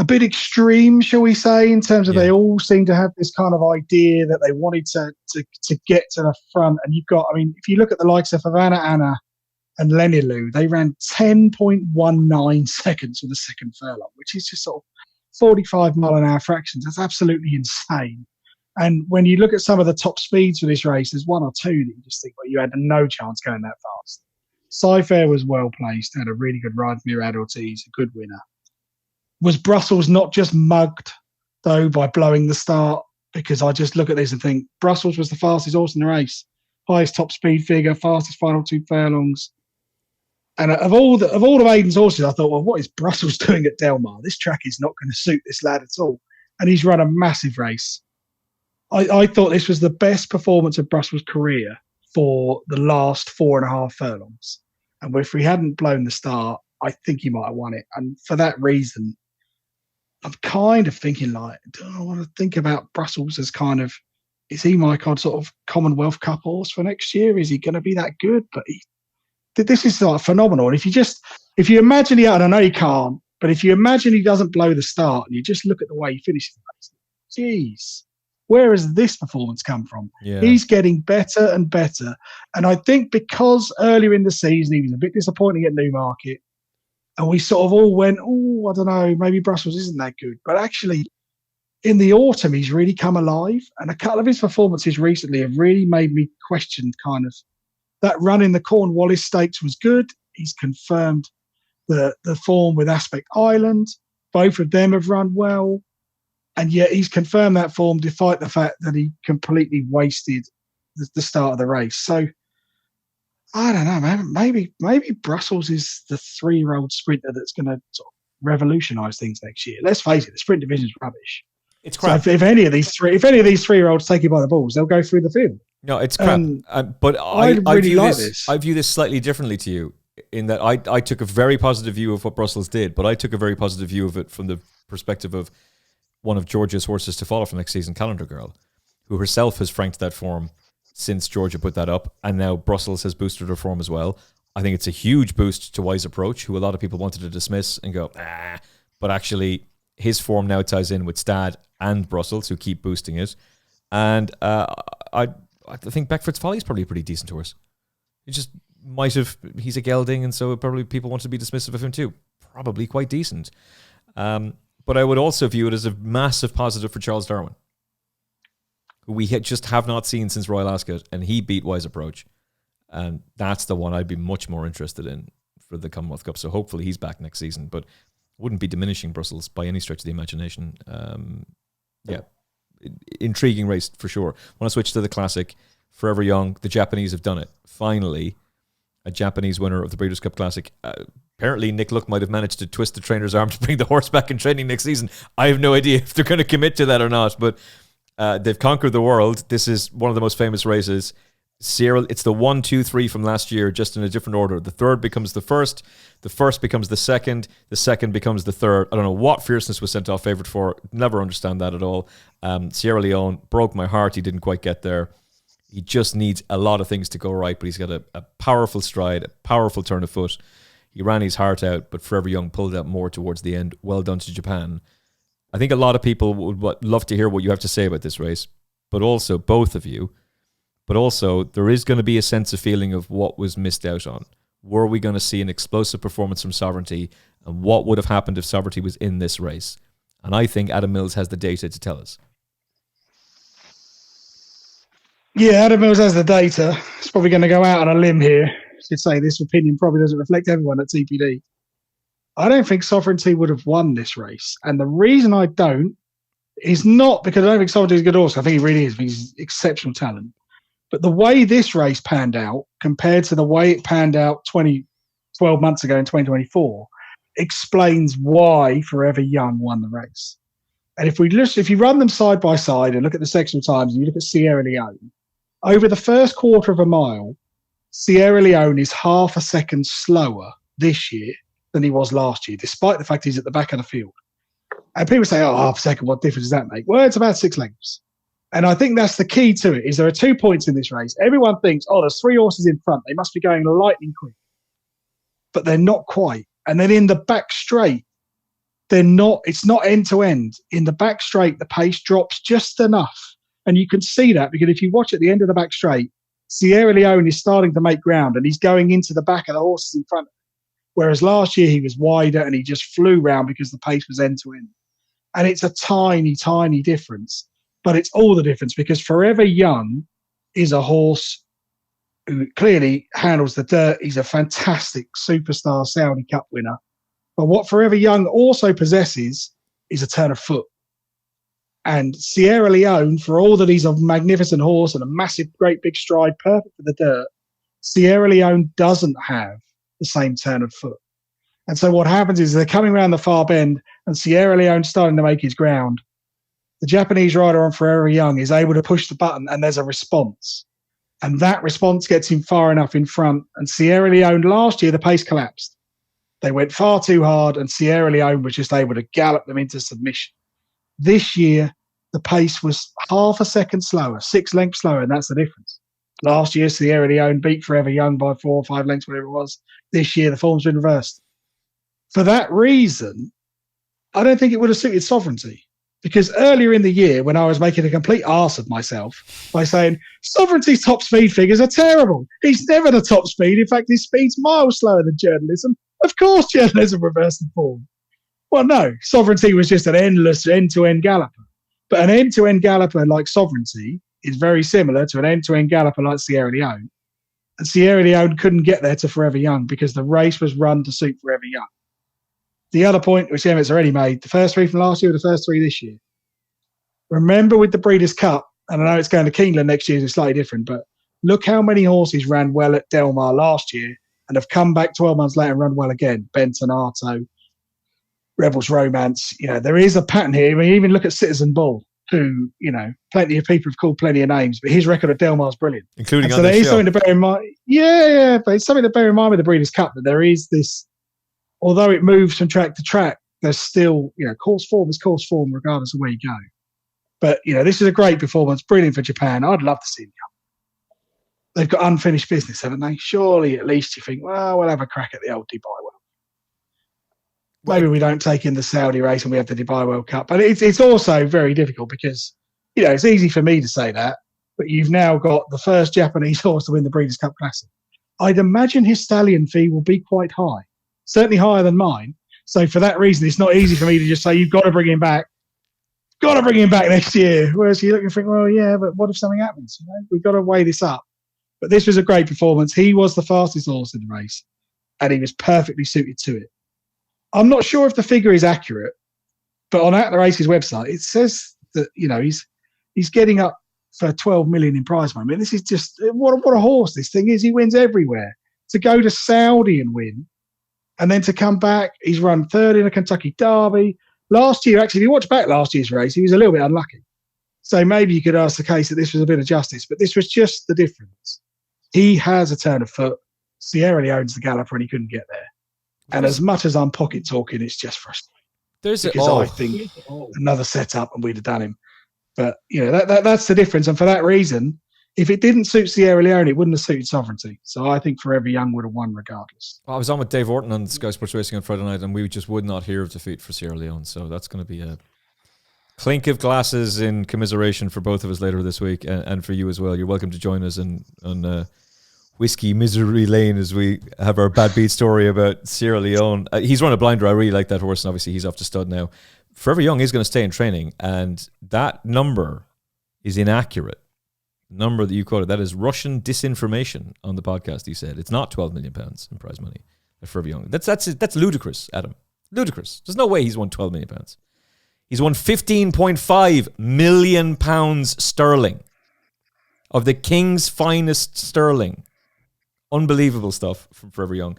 bit extreme, shall we say, in terms of they all seem to have this kind of idea that they wanted to get to the front. And you've got, I mean, if you look at the likes of Havana Anna and Lenny Lou, they ran 10.19 seconds for the second furlong, which is just sort of 45 mile an hour fractions. That's absolutely insane. And when you look at some of the top speeds for this race, there's one or two that you just think, well, you had no chance going that fast. Cyfair was well placed, had a really good ride from Murad Ortiz, a good winner. Was Brussels not just mugged, though, by blowing the start? Because I just look at this and think Brussels was the fastest horse in the race. Highest top speed figure, fastest final 2 furlongs. And of all of Aidan's horses, I thought, well, what is Brussels doing at Del Mar? This track is not going to suit this lad at all. And he's run a massive race. I thought this was the best performance of Brussels' career for the last 4.5 furlongs. And if we hadn't blown the start, I think he might have won it. And for that reason, I'm kind of thinking like, do I want to think about Brussels as kind of, is he my kind of sort of Commonwealth Cup horse for next year? Is he going to be that good? But this is like phenomenal. And if you imagine and I know you can't, but if you imagine he doesn't blow the start and you just look at the way he finishes the race, geez, where has this performance come from? Yeah. He's getting better and better. And I think because earlier in the season, he was a bit disappointing at Newmarket, and we sort of all went, oh, I don't know, maybe Brussels isn't that good. But actually, in the autumn, he's really come alive. And a couple of his performances recently have really made me question kind of that run in the Cornwallis Stakes was good. He's confirmed the form with Aspect Island. Both of them have run well. And yet he's confirmed that form despite the fact that he completely wasted the start of the race. So, I don't know, man. Maybe Brussels is the 3-year-old sprinter that's going to sort of revolutionise things next year. Let's face it, the sprint division is rubbish. It's crap. So if any of these 3-year-olds take it by the balls, they'll go through the field. No, it's crap. But I really like this. I view this slightly differently to you, in that I took a very positive view of what Brussels did, but I took a very positive view of it from the perspective of one of Georgia's horses to follow for next season, Calendar Girl, who herself has franked that form since Georgia put that up, and now Brussels has boosted her form as well. I think it's a huge boost to Wise Approach, who a lot of people wanted to dismiss and go, but actually his form now ties in with Stad and Brussels, who keep boosting it. And I think Beckford's Folly is probably a pretty decent horse. He just he's a gelding, and so probably people want to be dismissive of him too. Probably quite decent. But I would also view it as a massive positive for Charles Darwin, who we just have not seen since Royal Ascot, and he beat Wise Approach. And that's the one I'd be much more interested in for the Commonwealth Cup. So hopefully he's back next season, but wouldn't be diminishing Brussels by any stretch of the imagination. Intriguing race for sure. Want to switch to the Classic. Forever Young. The Japanese have done it. Finally, a Japanese winner of the Breeders' Cup Classic. Apparently, Nick Luck might have managed to twist the trainer's arm to bring the horse back in training next season. I have no idea if they're going to commit to that or not, but they've conquered the world. This is one of the most famous races. It's the 1, 2, 3 from last year, just in a different order. The third becomes the first becomes the second becomes the third. I don't know what Fierceness was sent off favourite for. Never understand that at all. Sierra Leone broke my heart. He didn't quite get there. He just needs a lot of things to go right, but he's got a powerful stride, a powerful turn of foot. He ran his heart out, but Forever Young pulled out more towards the end. Well done to Japan. I think a lot of people would love to hear what you have to say about this race, but also both of you. But also, there is going to be a sense of feeling of what was missed out on. Were we going to see an explosive performance from Sovereignty? And what would have happened if Sovereignty was in this race? And I think Adam Mills has the data to tell us. Yeah, Adam Mills has the data. He's probably going to go out on a limb here. I should say this opinion probably doesn't reflect everyone at TPD. I don't think Sovereignty would have won this race. And the reason I don't is not because I don't think Sovereignty is a good horse. I think he really is. He's exceptional talent. But the way this race panned out compared to the way it panned out 12 months ago in 2024 explains why Forever Young won the race. And if you run them side by side and look at the sectional times and you look at Sierra Leone, over the first quarter of a mile, Sierra Leone is half a second slower this year than he was last year, despite the fact he's at the back of the field. And people say, oh, half a second, what difference does that make? Well, it's about 6 lengths. And I think that's the key to it, is there are 2 points in this race. Everyone thinks, oh, there's 3 horses in front. They must be going lightning quick. But they're not quite. And then in the back straight, it's not end to end. In the back straight, the pace drops just enough. And you can see that because if you watch at the end of the back straight, Sierra Leone is starting to make ground and he's going into the back of the horses in front of him. Whereas last year he was wider and he just flew round because the pace was end to end. And it's a tiny, tiny difference. But it's all the difference because Forever Young is a horse who clearly handles the dirt. He's a fantastic superstar Saudi Cup winner. But what Forever Young also possesses is a turn of foot. And Sierra Leone, for all that he's a magnificent horse and a massive, great big stride, perfect for the dirt, Sierra Leone doesn't have the same turn of foot. And so what happens is they're coming around the far bend and Sierra Leone's starting to make his ground. The Japanese rider on Forever Young is able to push the button and there's a response. And that response gets him far enough in front. And Sierra Leone, last year, the pace collapsed. They went far too hard and Sierra Leone was just able to gallop them into submission. This year, the pace was half a second slower, 6 lengths slower, and that's the difference. Last year, Sierra Leone beat Forever Young by 4 or 5 lengths, whatever it was. This year, the form's been reversed. For that reason, I don't think it would have suited Sovereignty. Because earlier in the year, when I was making a complete arse of myself by saying, Sovereignty's top speed figures are terrible. He's never the top speed. In fact, his speed's miles slower than Journalism. Of course, Journalism reversed the form. Well, no, Sovereignty was just an endless end-to-end galloper. But an end-to-end galloper like Sovereignty is very similar to an end-to-end galloper like Sierra Leone. And Sierra Leone couldn't get there to Forever Young because the race was run to suit Forever Young. The other point, which Emmett's already made, the first 3 from last year were the first 3 this year. Remember with the Breeders' Cup, and I know it's going to Keeneland next year, it's slightly different, but look how many horses ran well at Del Mar last year and have come back 12 months later and run well again. Benton, Arto, Rebels Romance. You know, there is a pattern here. I mean, even look at Citizen Bull, who, you know, plenty of people have called plenty of names, but his record at Del Mar is brilliant. Including on this show. So there is something to bear in mind. Yeah, but it's something to bear in mind with the Breeders' Cup, that there is this, although it moves from track to track, there's still, you know, course form is course form regardless of where you go. But, you know, this is a great performance, brilliant for Japan. I'd love to see them come. They've got unfinished business, haven't they? Surely at least you think, well, we'll have a crack at the old Dubai World. Maybe we don't take in the Saudi race and we have the Dubai World Cup. But it's also very difficult because, you know, it's easy for me to say that, but you've now got the first Japanese horse to win the Breeders' Cup Classic. I'd imagine his stallion fee will be quite high. Certainly higher than mine. So for that reason, it's not easy for me to just say, you've got to bring him back. Got to bring him back next year. Whereas you look and think, well, yeah, but what if something happens? You know, we've got to weigh this up. But this was a great performance. He was the fastest horse in the race, and he was perfectly suited to it. I'm not sure if the figure is accurate, but on At the Race's website, it says that, you know, he's getting up for 12 million in prize money. I mean, this is just what a horse this thing is. He wins everywhere. To go to Saudi and win, and then to come back, he's run third in a Kentucky Derby. Last year, actually, if you watch back last year's race, he was a little bit unlucky. So maybe you could ask the case that this was a bit of justice, but this was just the difference. He has a turn of foot. Sierra Leone's the galloper and he couldn't get there. And as much as I'm pocket talking, it's just frustrating. I think another setup and we'd have done him. But, you know, that's the difference. And for that reason, if it didn't suit Sierra Leone, it wouldn't have suited Sovereignty. So I think Forever Young would have won regardless. I was on with Dave Orton on Sky Sports Racing on Friday night, and we just would not hear of defeat for Sierra Leone. So that's going to be a clink of glasses in commiseration for both of us later this week, and for you as well. You're welcome to join us on Whiskey Misery Lane as we have our bad beat story about Sierra Leone. He's run a blinder. I really like that horse, and obviously he's off to stud now. Forever Young is going to stay in training, and that number is inaccurate. Number that you quoted, that is Russian disinformation on the podcast. He said it's not 12 million pounds in prize money for Forever Young. That's ludicrous, Adam. Ludicrous. There's no way he's won 12 million pounds. He's won £15.5 million sterling of the King's finest sterling. Unbelievable stuff from Forever Young.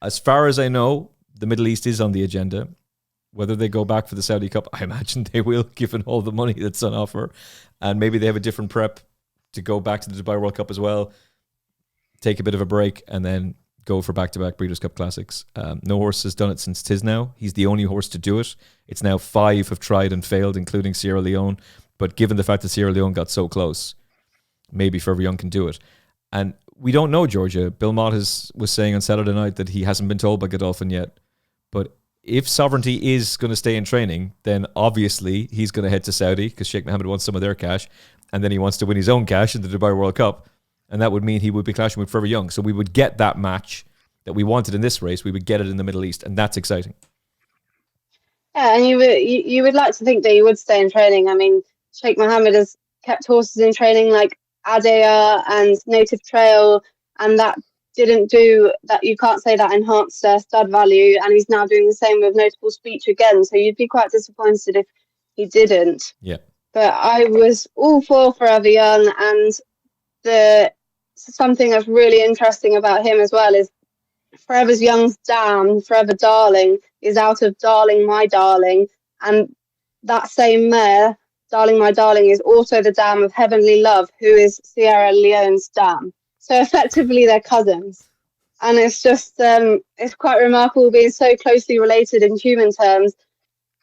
As far as I know, the Middle East is on the agenda. Whether they go back for the Saudi Cup, I imagine they will, given all the money that's on offer. And maybe they have a different prep to go back to the Dubai World Cup as well. Take a bit of a break and then go for back-to-back Breeders' Cup Classics. No horse has done it since Tisnow. He's the only horse to do it. It's now 5 have tried and failed, including Sierra Leone. But given the fact that Sierra Leone got so close, maybe Forever Young can do it. And we don't know, Georgia. Bill Mott was saying on Saturday night that he hasn't been told by Godolphin yet. But if Sovereignty is going to stay in training, then obviously he's going to head to Saudi because Sheikh Mohammed wants some of their cash. And then he wants to win his own cash in the Dubai World Cup. And that would mean he would be clashing with Forever Young. So we would get that match that we wanted in this race. We would get it in the Middle East. And that's exciting. Yeah, and you would like to think that he would stay in training. I mean, Sheikh Mohammed has kept horses in training like Adea and Native Trail, and that didn't do that. You can't say that enhanced their stud value, and he's now doing the same with Notable Speech again. So you'd be quite disappointed if he didn't. Yeah. But I was all for Forever Young, and something that's really interesting about him as well is Forever Young's dam, Forever Darling, is out of Darling My Darling, and that same mare, Darling My Darling, is also the dam of Heavenly Love, who is Sierra Leone's dam. So effectively they're cousins. And it's just, it's quite remarkable being so closely related in human terms,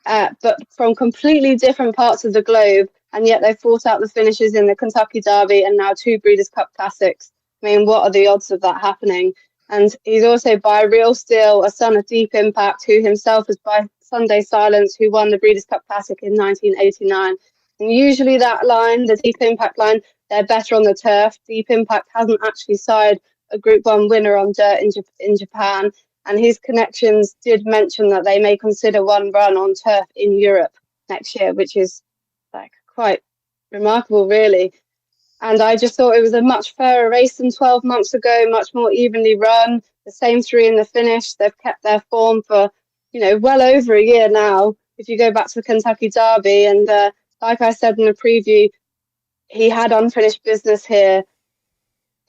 but from completely different parts of the globe, and yet they fought out the finishes in the Kentucky Derby and now 2 Breeders' Cup Classics. I mean, what are the odds of that happening? And he's also by Real Steel, a son of Deep Impact, who himself was by Sunday Silence, who won the Breeders' Cup Classic in 1989. And usually that line, the Deep Impact line, they're better on the turf. Deep Impact hasn't actually signed a Group 1 winner on dirt in Japan. And his connections did mention that they may consider one run on turf in Europe next year, which is like quite remarkable, really. And I just thought it was a much fairer race than 12 months ago, much more evenly run. The same 3 in the finish. They've kept their form for, well over a year now. If you go back to the Kentucky Derby, and like I said in the preview, he had unfinished business here.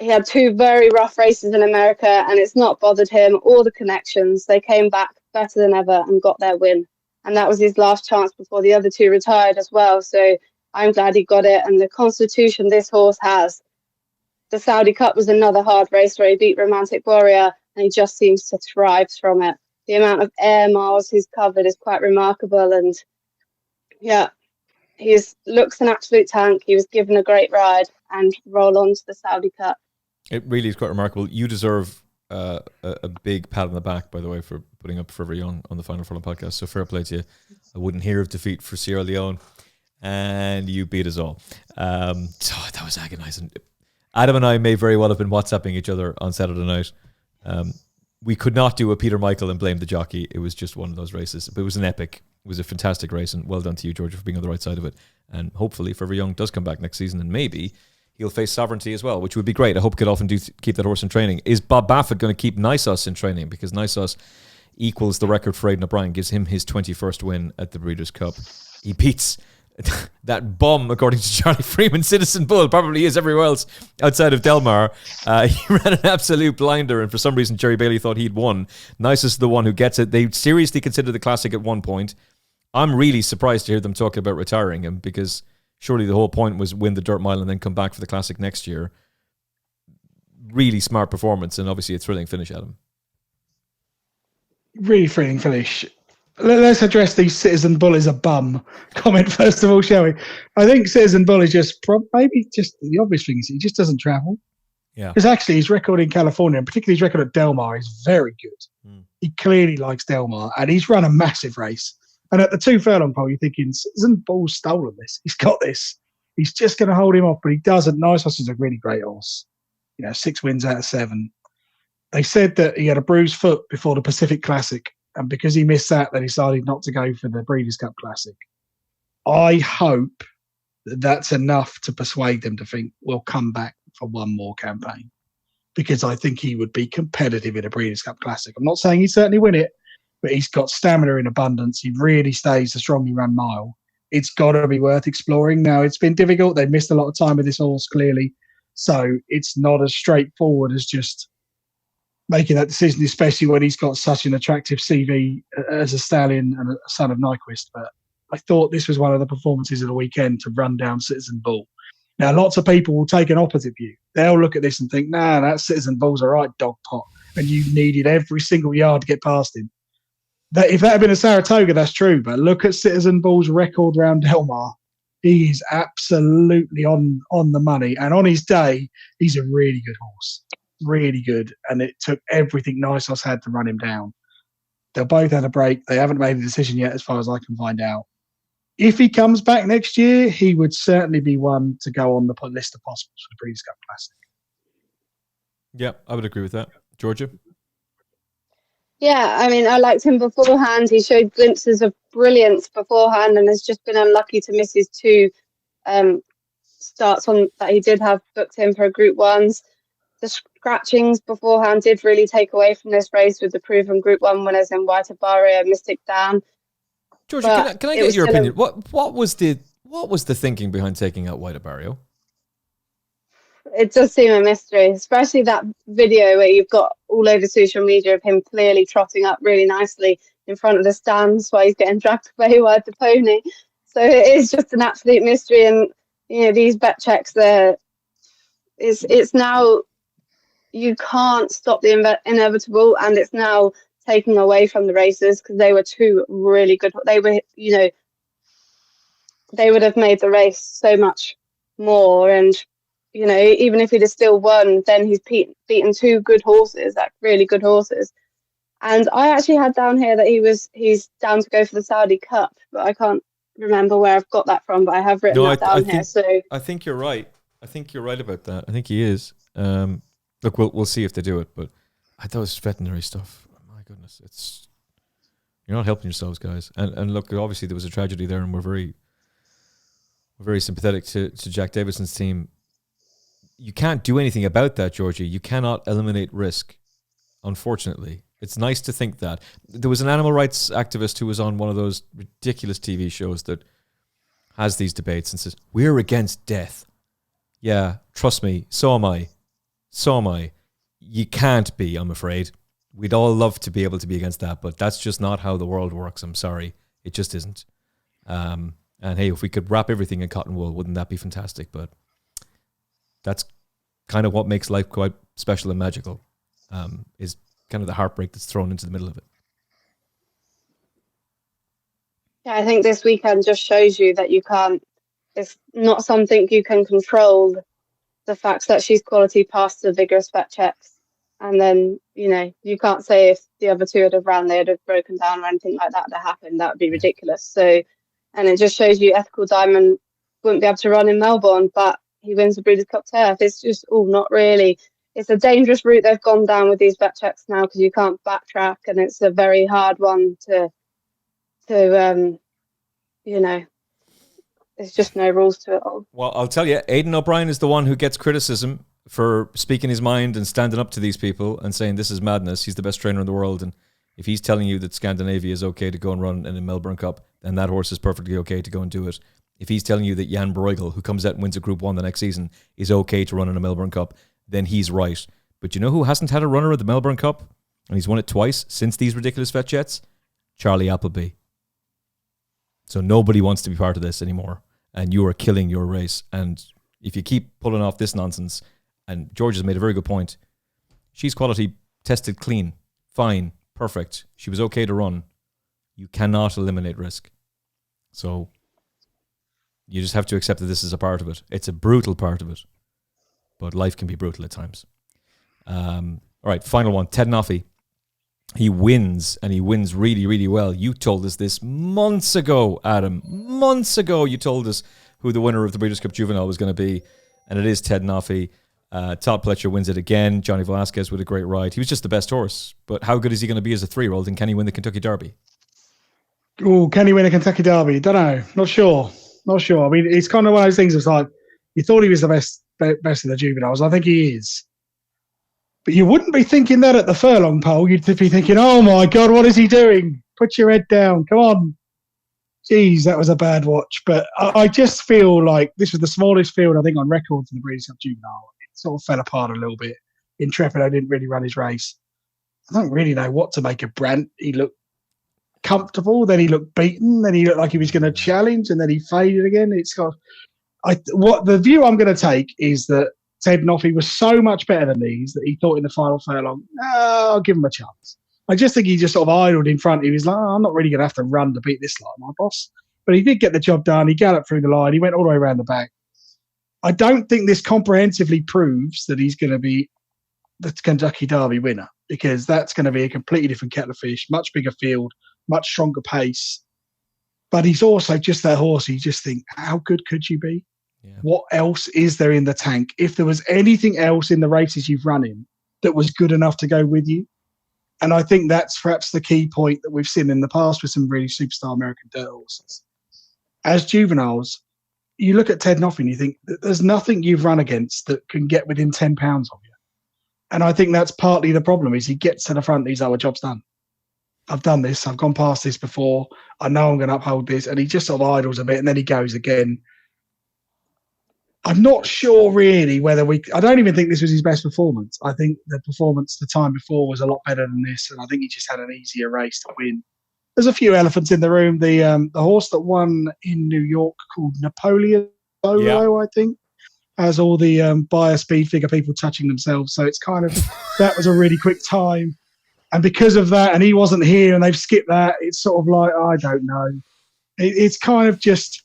He had 2 very rough races in America, and it's not bothered him or the connections. They came back better than ever and got their win. And that was his last chance before the other 2 retired as well. So I'm glad he got it. And the constitution this horse has. The Saudi Cup was another hard race where he beat Romantic Warrior, and he just seems to thrive from it. The amount of air miles he's covered is quite remarkable. And yeah, he looks an absolute tank. He was given a great ride and roll on to the Saudi Cup. It really is quite remarkable. You deserve a big pat on the back, by the way, for putting up Forever Young on the Final Furlong podcast. So fair play to you. I wouldn't hear of defeat for Sierra Leone, and you beat us all. So that was agonising. Adam and I may very well have been WhatsApping each other on Saturday night. We could not do a Peter Michael and blame the jockey. It was just one of those races. But it was an epic. It was a fantastic race, and well done to you, Georgia, for being on the right side of it. And hopefully Forever Young does come back next season, and maybe he'll face Sovereignty as well, which would be great. I hope Godolphin do keep that horse in training. Is Bob Baffett going to keep Nisos in training? Because Nisos equals the record for Aidan O'Brien, gives him his 21st win at the Breeders' Cup. He beats that bum, according to Charlie Freeman, Citizen Bull, probably is everywhere else outside of Delmar. He ran an absolute blinder, and for some reason Jerry Bailey thought he'd won. Nisos is the one who gets it. They seriously considered the Classic at one point. I'm really surprised to hear them talking about retiring him, because surely the whole point was win the Dirt Mile and then come back for the Classic next year. Really smart performance, and obviously a thrilling finish, Adam. Really thrilling finish. Let's address the Citizen Bull is a bum comment first of all, shall we? I think Citizen Bull is just maybe just the obvious thing is he just doesn't travel. Yeah. Because actually his record in California, and particularly his record at Delmar, is very good. He clearly likes Delmar, and he's run a massive race. And at the 2 furlong pole, you're thinking, Citizen Bull's stolen this. He's got this. He's just going to hold him off, but he doesn't. Nisos is a really great horse. 6 wins out of 7. They said that he had a bruised foot before the Pacific Classic, and because he missed that, they decided not to go for the Breeders' Cup Classic. I hope that that's enough to persuade them to think we'll come back for one more campaign, because I think he would be competitive in a Breeders' Cup Classic. I'm not saying he'd certainly win it, but he's got stamina in abundance. He really stays a strongly run mile. It's got to be worth exploring. Now, it's been difficult. They've missed a lot of time with this horse, clearly. So it's not as straightforward as just making that decision, especially when he's got such an attractive CV as a stallion and a son of Nyquist. But I thought this was one of the performances of the weekend to run down Citizen Bull. Now, lots of people will take an opposite view. They'll look at this and think, nah, that Citizen Bull's a right dog pot, and you needed every single yard to get past him. That if that had been a Saratoga, that's true. But look at Citizen Bull's record round Del Mar. He is absolutely on the money. And on his day, he's a really good horse. Really good. And it took everything Nysos had to run him down. They'll both had a break. They haven't made a decision yet, as far as I can find out. If he comes back next year, he would certainly be one to go on the list of possibles for the Breeders' Cup Classic. Yeah, I would agree with that. Georgia? Yeah, I mean, I liked him beforehand. He showed glimpses of brilliance beforehand and has just been unlucky to miss his two starts on that he did have booked in for Group 1s. The scratchings beforehand did really take away from this race with the proven Group 1 winners in White Barrier and Mystic Dan. Georgia, can I get your opinion? What was the thinking behind taking out White Barrier? It does seem a mystery, especially that video where you've got all over social media of him clearly trotting up really nicely in front of the stands while he's getting dragged away by the pony. So it is just an absolute mystery. And, you know, these bet checks there, it's now, you can't stop the inevitable, and it's now taking away from the races because they were two really good. They were, you know, they would have made the race so much more. And, you know, even if he'd have still won, then he's beaten two good horses, like really good horses. And I actually had down here that he's down to go for the Saudi Cup, but I can't remember where I've got that from, but I have written that down here. So I think you're right. I think you're right about that. I think he is. Look, we'll see if they do it, but I thought it was veterinary stuff. My goodness, you're not helping yourselves, guys. And look, obviously there was a tragedy there, and we're very sympathetic to Jack Davison's team. You can't do anything about that, Georgie. You cannot eliminate risk, unfortunately. It's nice to think that. There was an animal rights activist who was on one of those ridiculous TV shows that has these debates and says, we're against death. Yeah, trust me, so am I. So am I. You can't be, I'm afraid. We'd all love to be able to be against that, but that's just not how the world works. I'm sorry. It just isn't. And hey, if we could wrap everything in cotton wool, wouldn't that be fantastic? But that's kind of what makes life quite special and magical, is kind of the heartbreak that's thrown into the middle of it. Yeah, I think this weekend just shows you that you can't, it's not something you can control, the fact that she's quality past the vigorous vet checks. And then, you know, you can't say if the other two had have ran, they'd have broken down or anything like that to happen. That would be ridiculous. So, and it just shows you Ethical Diamond wouldn't be able to run in Melbourne, but he wins the Breeders' Cup Turf. It's just, not really. It's a dangerous route they've gone down with these vet checks now because you can't backtrack, and it's a very hard one to you know, there's just no rules to it all. Well, I'll tell you, Aidan O'Brien is the one who gets criticism for speaking his mind and standing up to these people and saying this is madness. He's the best trainer in the world, and if he's telling you that Scandinavia is okay to go and run in a Melbourne Cup, then that horse is perfectly okay to go and do it. If he's telling you that Jan Bruegel, who comes out and wins a Group 1 the next season, is okay to run in a Melbourne Cup, then he's right. But you know who hasn't had a runner at the Melbourne Cup? And he's won it twice since these ridiculous vet jets? Charlie Appleby. So nobody wants to be part of this anymore. And you are killing your race. And if you keep pulling off this nonsense, and George has made a very good point, she's quality tested clean, fine, perfect. She was okay to run. You cannot eliminate risk. So you just have to accept that this is a part of it. It's a brutal part of it. But life can be brutal at times. All right, final one. Ted Noffey. He wins, and he wins really, really well. You told us this months ago, Adam. Months ago, you told us who the winner of the Breeders' Cup Juvenile was going to be, and it is Ted Noffey. Todd Pletcher wins it again. Johnny Velasquez with a great ride. He was just the best horse. But how good is he going to be as a 3-year-old, and can he win the Kentucky Derby? Oh, can he win a Kentucky Derby? Don't know. Not sure. I mean, it's kind of one of those things. It's like you thought he was the best of the juveniles. I think he is. But you wouldn't be thinking that at the furlong pole. You'd be thinking, oh my God, what is he doing? Put your head down. Come on. Jeez, that was a bad watch. But I just feel like this was the smallest field, I think, on record for the Breeders' Cup Juvenile. It sort of fell apart a little bit. Intrepido didn't really run his race. I don't really know what to make of Brandt. He looked comfortable, then he looked beaten, then he looked like he was going to challenge, and then he faded again. What the view I'm going to take is that Ted Noffey was so much better than these that he thought in the final furlong, I'll give him a chance. I just think he just sort of idled in front. He was like, I'm not really going to have to run to beat this lot, my boss. But he did get the job done. He galloped through the line. He went all the way around the back. I don't think this comprehensively proves that he's going to be the Kentucky Derby winner, because that's going to be a completely different kettle of fish, much bigger field, much stronger pace. But he's also just that horse. You just think, how good could you be? Yeah. What else is there in the tank? If there was anything else in the races you've run in that was good enough to go with you. And I think that's perhaps the key point that we've seen in the past with some really superstar American dirt horses. As juveniles, you look at Ted Noffey and you think there's nothing you've run against that can get within 10 pounds of you. And I think that's partly the problem, is he gets to the front, he's our job's done. I've done this, I've gone past this before, I know I'm going to uphold this, and he just sort of idles a bit and then he goes again. I'm not sure really whether I don't even think this was his best performance. I think the performance the time before was a lot better than this, and I think he just had an easier race to win. There's a few elephants in the room. The horse that won in New York called Napoleon Solo, I think, has all the buyer speed figure people touching themselves. So it's kind of, that was a really quick time. And because of that, and he wasn't here and they've skipped that, it's sort of like, I don't know. It's kind of just,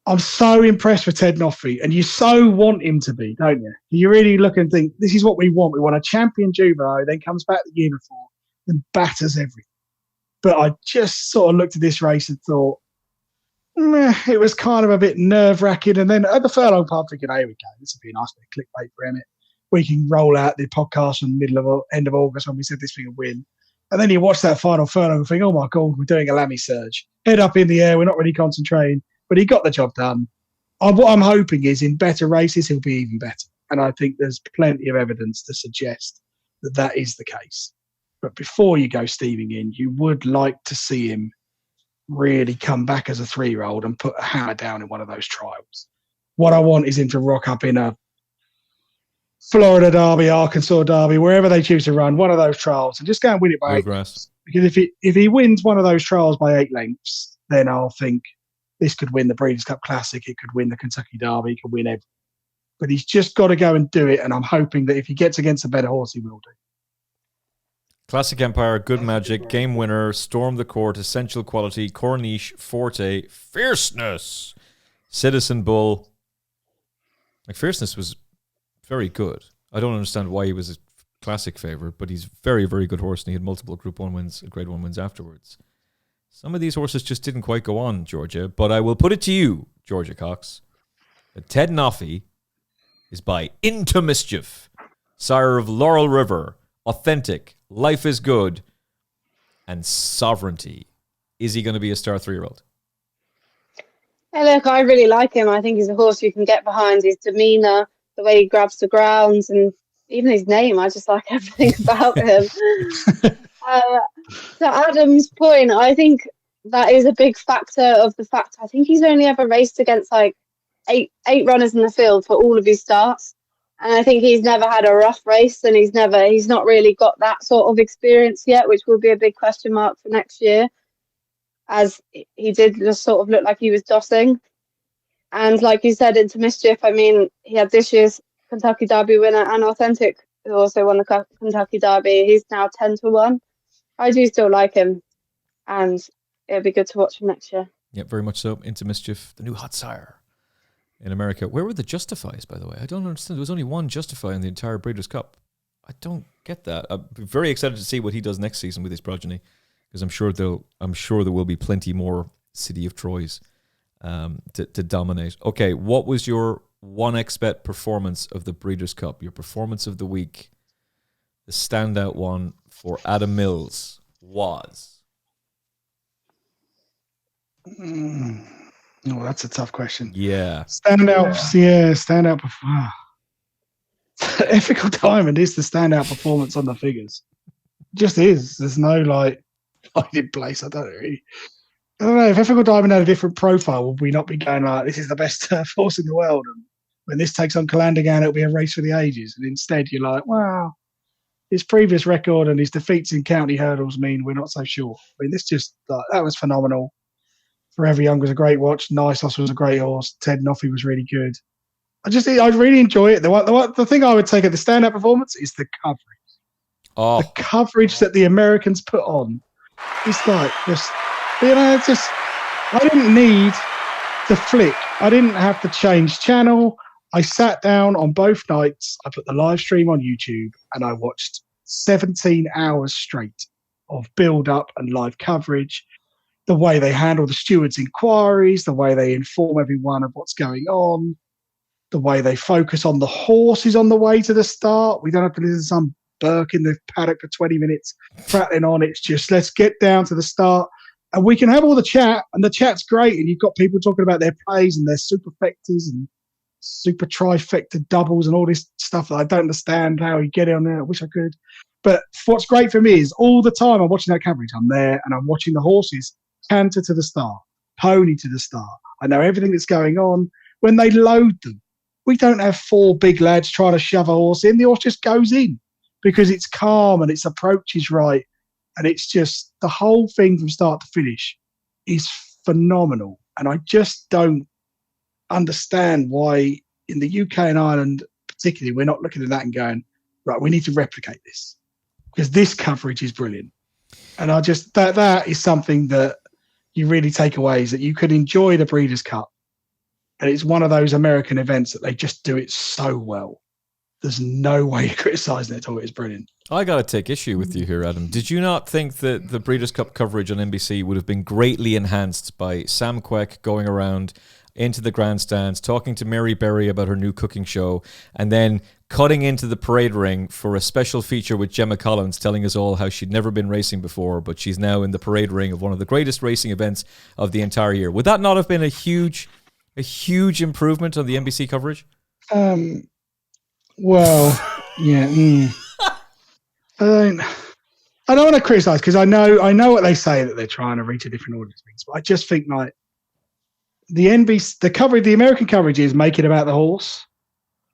I'm so impressed with Ted Noffey, and you so want him to be, don't you? You really look and think, this is what we want. We want a champion juvenile, then comes back the year before and batters everything. But I just sort of looked at this race and thought, it was kind of a bit nerve-wracking. And then at the furlong part, thinking, here we go. This would be a nice bit of clickbait for Emmet. We can roll out the podcast in the end of August when we said this thing would win. And then you watch that final furlong and think, oh my God, we're doing a Lammy surge. Head up in the air, we're not really concentrating. But he got the job done. What I'm hoping is in better races, he'll be even better. And I think there's plenty of evidence to suggest that that is the case. But before you go steaming in, you would like to see him really come back as a 3-year-old and put a hammer down in one of those trials. What I want is him to rock up in a Florida Derby, Arkansas Derby, wherever they choose to run, one of those trials, and just go and win it by 8 lengths. Because if he wins one of those trials by 8 lengths, then I'll think this could win the Breeders' Cup Classic, it could win the Kentucky Derby, it could win everything. But he's just got to go and do it, and I'm hoping that if he gets against a better horse, he will do. Classic Empire, Good Magic, Game Winner, Storm the Court, Essential Quality, Corniche, Forte, Fierceness, Citizen Bull. Like, Fierceness was very good. I don't understand why he was a classic favourite, but he's very, very good horse, and he had multiple Group 1 wins, Grade 1 wins afterwards. Some of these horses just didn't quite go on, Georgia, but I will put it to you, Georgia Cox, that Ted Noffey is by Into Mischief, sire of Laurel River, Authentic, Life is Good, and Sovereignty. Is he going to be a star 3-year-old? Hey, look, I really like him. I think he's a horse you can get behind. His demeanour, the way he grabs the grounds, and even his name. I just like everything about him. To Adam's point, I think that is a big factor of the fact I think he's only ever raced against like eight runners in the field for all of his starts. And I think he's never had a rough race, and he's not really got that sort of experience yet, which will be a big question mark for next year, as he did just sort of look like he was dossing. And like you said, Into Mischief, I mean, he had this year's Kentucky Derby winner, and Authentic, who also won the Kentucky Derby. He's now 10-1. I do still like him, and it'll be good to watch him next year. Yeah, very much so. Into Mischief, the new hot sire in America. Where were the Justifies, by the way? I don't understand. There was only one Justify in the entire Breeders' Cup. I don't get that. I'm very excited to see what he does next season with his progeny, because I'm sure there will be plenty more City of Troys to dominate. Okay, what was your 1xBet performance of the Breeders' Cup? Your performance of the week, the standout one for Adam Mills was? Oh, that's a tough question. Yeah. Standout. Ethical Diamond is the standout performance on the figures. It just is. There's no hiding place. I don't know. If Ethical Diamond had a different profile, would we not be going like, this is the best turf horse in the world? And when this takes on Calandagan, it'll be a race for the ages. And instead, you're like, wow, his previous record and his defeats in county hurdles mean we're not so sure. I mean, this just that was phenomenal. Forever Young was a great watch. Nisos was a great horse. Ted Noffey was really good. I really enjoy it. The thing I would take at the stand-up performance is the coverage. Oh. The coverage that the Americans put on. It's like just, I didn't need to flick. I didn't have to change channel. I sat down on both nights. I put the live stream on YouTube and I watched 17 hours straight of build-up and live coverage. The way they handle the stewards' inquiries, the way they inform everyone of what's going on, the way they focus on the horses on the way to the start. We don't have to listen to some Burke in the paddock for 20 minutes prattling on. It's just, let's get down to the start. And we can have all the chat, and the chat's great. And you've got people talking about their plays and their superfectas and super trifecta doubles and all this stuff that I don't understand how you get it on there. I wish I could. But what's great for me is all the time I'm watching that coverage, I'm there and I'm watching the horses canter to the start, pony to the start. I know everything that's going on. When they load them, we don't have four big lads trying to shove a horse in. The horse just goes in because it's calm and its approach is right. And it's just the whole thing from start to finish is phenomenal. And I just don't understand why in the UK and Ireland, particularly, we're not looking at that and going, right, we need to replicate this because this coverage is brilliant. And I just, that is something that you really take away, is that you could enjoy the Breeders' Cup. And it's one of those American events that they just do it so well. There's no way of criticising it at all. It's brilliant. I got to take issue with you here, Adam. Did you not think that the Breeders' Cup coverage on NBC would have been greatly enhanced by Sam Quek going around into the grandstands, talking to Mary Berry about her new cooking show, and then cutting into the parade ring for a special feature with Gemma Collins telling us all how she'd never been racing before, but she's now in the parade ring of one of the greatest racing events of the entire year? Would that not have been a huge improvement on the NBC coverage? Well, yeah. I don't want to criticise because I know what they say, that they're trying to reach a different audience, but I just think like the NBC, the American coverage is make it about the horse.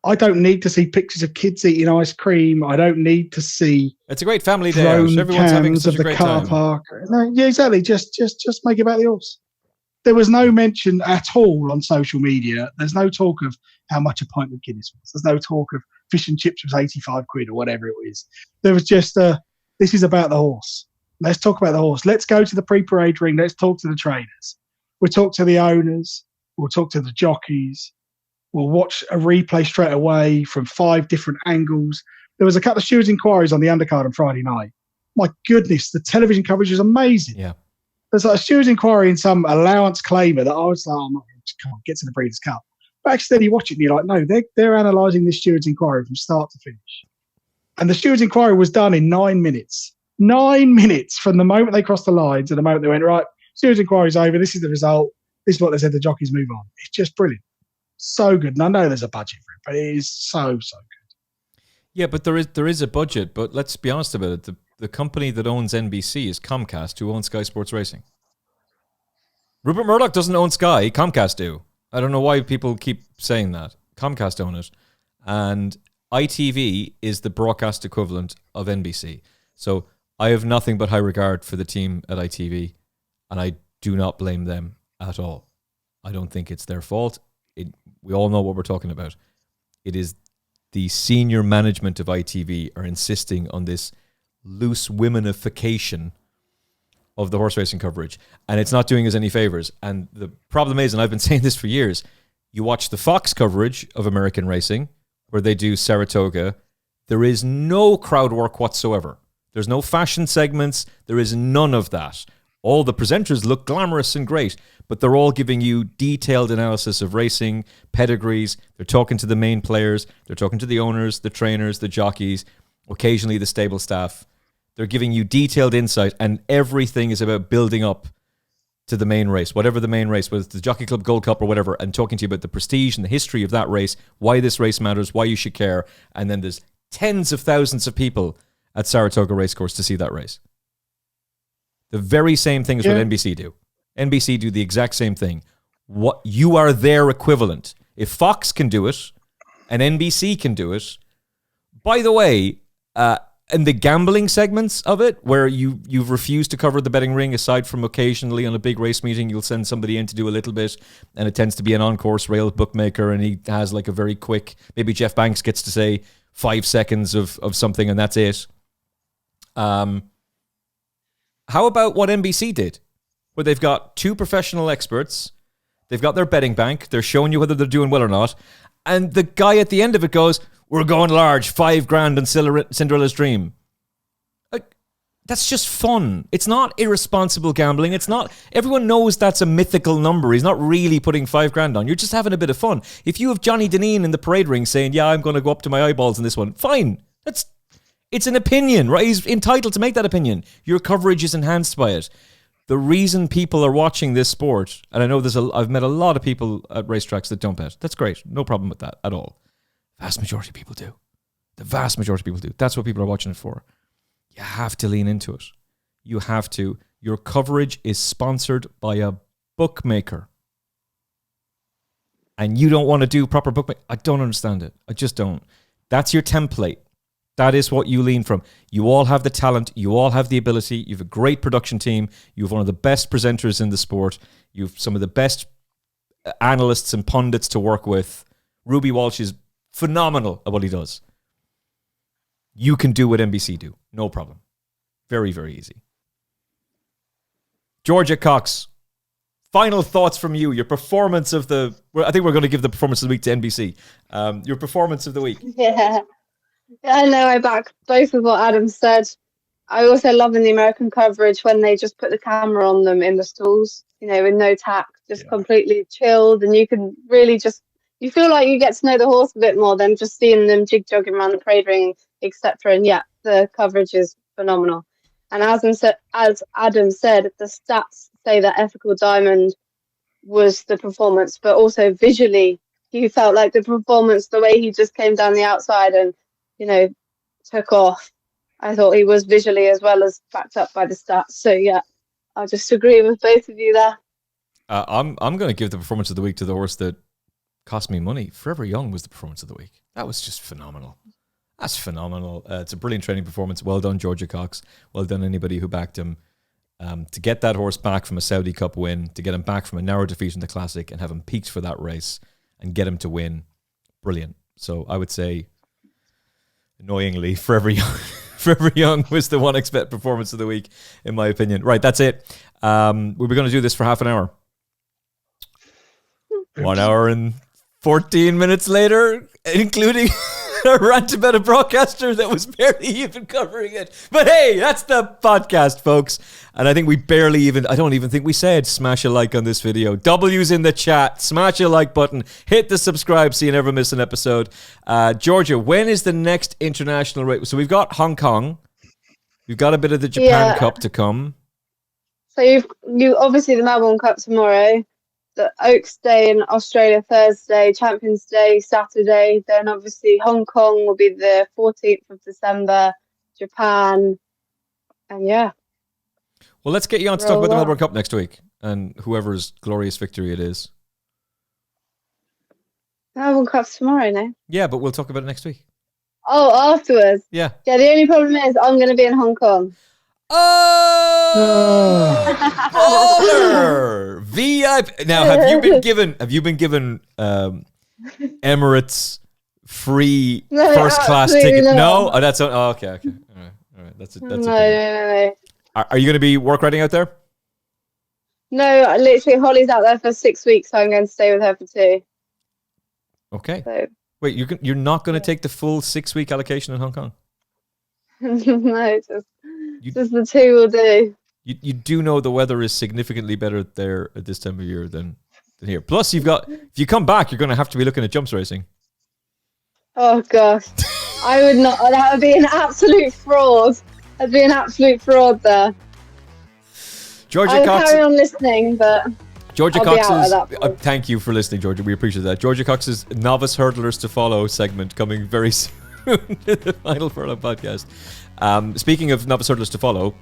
I don't need to see pictures of kids eating ice cream. I don't need to see. It's a great family day out. Everyone's having such a great car time. Park. No, yeah, exactly. Just make it about the horse. There was no mention at all on social media. There's no talk of how much a pint of Guinness was. There's no talk of fish and chips was 85 quid or whatever it was. There was just this is about the horse. Let's talk about the horse. Let's go to the pre-parade ring. Let's talk to the trainers. We'll talk to the owners. We'll talk to the jockeys. We'll watch a replay straight away from 5 different angles. There was a couple of stewards' inquiries on the undercard on Friday night. My goodness, the television coverage was amazing. Yeah. There's like a steward's inquiry in some allowance claimer that I was like, come on, get to the Breeders' Cup. But actually, then you watch it and you're like, no, they're analysing this steward's inquiry from start to finish. And the steward's inquiry was done in 9 minutes. 9 minutes from the moment they crossed the lines to the moment they went, right, steward's inquiry's over, this is the result, this is what they said, the jockeys move on. It's just brilliant. So good. And I know there's a budget for it, but it is so good. Yeah, but there is a budget, but let's be honest about it. The company that owns NBC is Comcast, who owns Sky Sports Racing. Rupert Murdoch doesn't own Sky, Comcast do. I don't know why people keep saying that. Comcast own it. And ITV is the broadcast equivalent of NBC. So I have nothing but high regard for the team at ITV, and I do not blame them at all. I don't think it's their fault. We all know what we're talking about. It is the senior management of ITV are insisting on this loose womanification of the horse racing coverage, and it's not doing us any favors. And the problem is, and I've been saying this for years, you watch the Fox coverage of American racing where they do Saratoga, there is no crowd work whatsoever. There's no fashion segments. There is none of that. All the presenters look glamorous and great, but they're all giving you detailed analysis of racing, pedigrees. They're talking to the main players. They're talking to the owners, the trainers, the jockeys, occasionally the stable staff. They're giving you detailed insight, and everything is about building up to the main race, whatever the main race, whether it's the Jockey Club Gold Cup or whatever, and talking to you about the prestige and the history of that race, why this race matters, why you should care. And then there's tens of thousands of people at Saratoga Racecourse to see that race. The very same thing is what NBC do. NBC do the exact same thing. What you are their equivalent. If Fox can do it and NBC can do it, by the way, in the gambling segments of it, where you've refused to cover the betting ring, aside from occasionally on a big race meeting, you'll send somebody in to do a little bit, and it tends to be an on-course rail bookmaker, and he has like a very quick, maybe Jeff Banks gets to say 5 seconds of something, and that's it. How about what NBC did, where they've got 2 professional experts, they've got their betting bank, they're showing you whether they're doing well or not, and the guy at the end of it goes, "We're going large, $5,000 on Cinderella's Dream." Like, that's just fun. It's not irresponsible gambling. It's not. Everyone knows that's a mythical number. He's not really putting $5,000 on. You're just having a bit of fun. If you have Johnny Deneen in the parade ring saying, "Yeah, I'm going to go up to my eyeballs in this one," fine. It's an opinion, right? He's entitled to make that opinion. Your coverage is enhanced by it. The reason people are watching this sport, and I know I've met a lot of people at racetracks that don't bet. That's great. No problem with that at all. Vast majority of people do. The vast majority of people do. That's what people are watching it for. You have to lean into it. You have to. Your coverage is sponsored by a bookmaker. And you don't want to do proper bookmaking. I don't understand it. I just don't. That's your template. That is what you lean from. You all have the talent. You all have the ability. You have a great production team. You have one of the best presenters in the sport. You have some of the best analysts and pundits to work with. Ruby Walsh is phenomenal at what he does. You can do what NBC do. No problem. Very, very easy. Georgia Cox, final thoughts from you. Your performance of I think we're going to give the performance of the week to NBC. Your performance of the week. Yeah, I know. I back both of what Adam said. I also love in the American coverage when they just put the camera on them in the stalls, with no tack, just completely chilled, and you can really you feel like you get to know the horse a bit more than just seeing them jig-jogging around the parade ring, etc. And yeah, the coverage is phenomenal. And as Adam said, the stats say that Ethical Diamond was the performance, but also visually, you felt like the performance, the way he just came down the outside and, took off. I thought he was visually as well as backed up by the stats. So yeah, I'll just agree with both of you there. I'm going to give the performance of the week to the horse that cost me money. Forever Young was the performance of the week. That was just phenomenal. That's phenomenal. It's a brilliant training performance. Well done, Georgia Cox. Well done, anybody who backed him. To get that horse back from a Saudi Cup win, to get him back from a narrow defeat in the Classic and have him peaked for that race and get him to win. Brilliant. So I would say, annoyingly, Forever Young was the one expect performance of the week, in my opinion. Right, that's it. We were going to do this for half an hour. 1 hour and 14 minutes later, including a rant about a broadcaster that was barely even covering it. But hey, that's the podcast, folks. And I think we I don't even think we said smash a like on this video. W's in the chat. Smash a like button. Hit the subscribe so you never miss an episode. Georgia, when is the next international race? So we've got Hong Kong. We've got a bit of the Japan Cup to come. So you obviously the Melbourne Cup tomorrow. The Oaks Day in Australia Thursday, Champions Day Saturday, then obviously Hong Kong will be the 14th of December, Japan, and yeah. Well, let's get you on to talk about the Melbourne Cup next week and whoever's glorious victory it is. The Melbourne Cup's tomorrow, no? Yeah, but we'll talk about it next week. Oh, afterwards? Yeah. Yeah, the only problem is I'm going to be in Hong Kong. Oh, VIP. Now, have you been given Emirates free first class ticket? No, that's okay. All right. That's No. Are you going to be work riding out there? No, literally, Holly's out there for 6 weeks, so I'm going to stay with her for 2. Okay. So. Wait, you're not going to take the full 6-week allocation in Hong Kong? No, just the 2 will do. You do know the weather is significantly better there at this time of year than here. Plus, if you come back, you're going to have to be looking at jumps racing. Oh gosh, I would not. That would be an absolute fraud. I'd be an absolute fraud there. Georgia Cox. I'll carry on listening, but Georgia I'll be out Cox's. at that point. Thank you for listening, Georgia. We appreciate that. Georgia Cox's novice hurdlers to follow segment coming very soon to the Final Furlong podcast. Speaking of novice hurdlers to follow,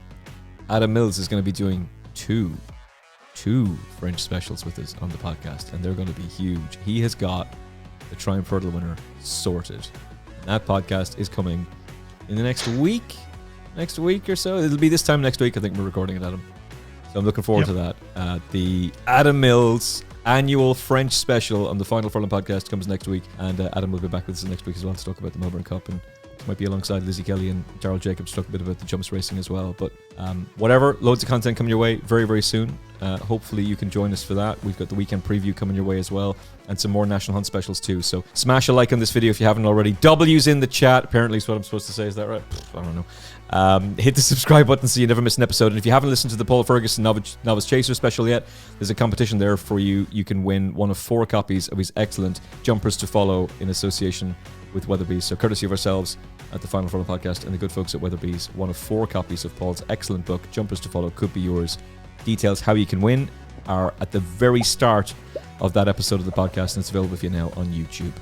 Adam Mills is going to be doing two French specials with us on the podcast, and they're going to be huge. He has got the Triumph Hurdle winner sorted. And that podcast is coming in the next week or so. It'll be this time next week. I think we're recording it, Adam. So I'm looking forward to that. The Adam Mills annual French special on the Final Furlong podcast comes next week, and Adam will be back with us next week as well to talk about the Melbourne Cup, and might be alongside Lizzie Kelly and Darryl Jacobs to talk a bit about the jumps racing as well. But whatever, loads of content coming your way very, very soon. Hopefully you can join us for that. We've got the weekend preview coming your way as well, and some more National Hunt specials too. So smash a like on this video if you haven't already. W's in the chat, apparently is what I'm supposed to say. Is that right? I don't know. Hit the subscribe button so you never miss an episode. And if you haven't listened to the Paul Ferguson Novice Chaser special yet, there's a competition there for you. You can win one of 4 copies of his excellent Jumpers to Follow in association with Weatherby's. So courtesy of ourselves at the Final Furlong podcast and the good folks at Weatherby's, one of 4 copies of Paul's excellent book, Jumpers to Follow, could be yours. Details how you can win are at the very start of that episode of the podcast, and it's available for you now on YouTube.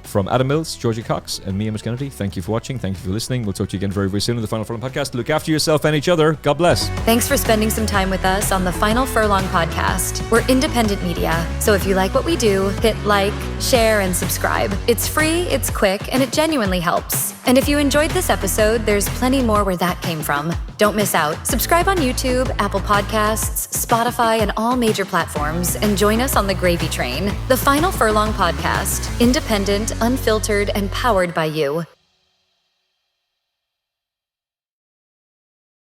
From Adam Mills, Georgia Cox, and me, Emmet Kennedy, thank you for watching. Thank you for listening. We'll talk to you again very, very soon on the Final Furlong podcast. Look after yourself and each other. God bless. Thanks for spending some time with us on the Final Furlong podcast. We're independent media, so if you like what we do, hit like, share, and subscribe. It's free, it's quick, and it genuinely helps. And if you enjoyed this episode, there's plenty more where that came from. Don't miss out. Subscribe on YouTube, Apple Podcasts, Spotify, and all major platforms, and join us on the gravy train. The Final Furlong podcast, independent, unfiltered, and powered by you.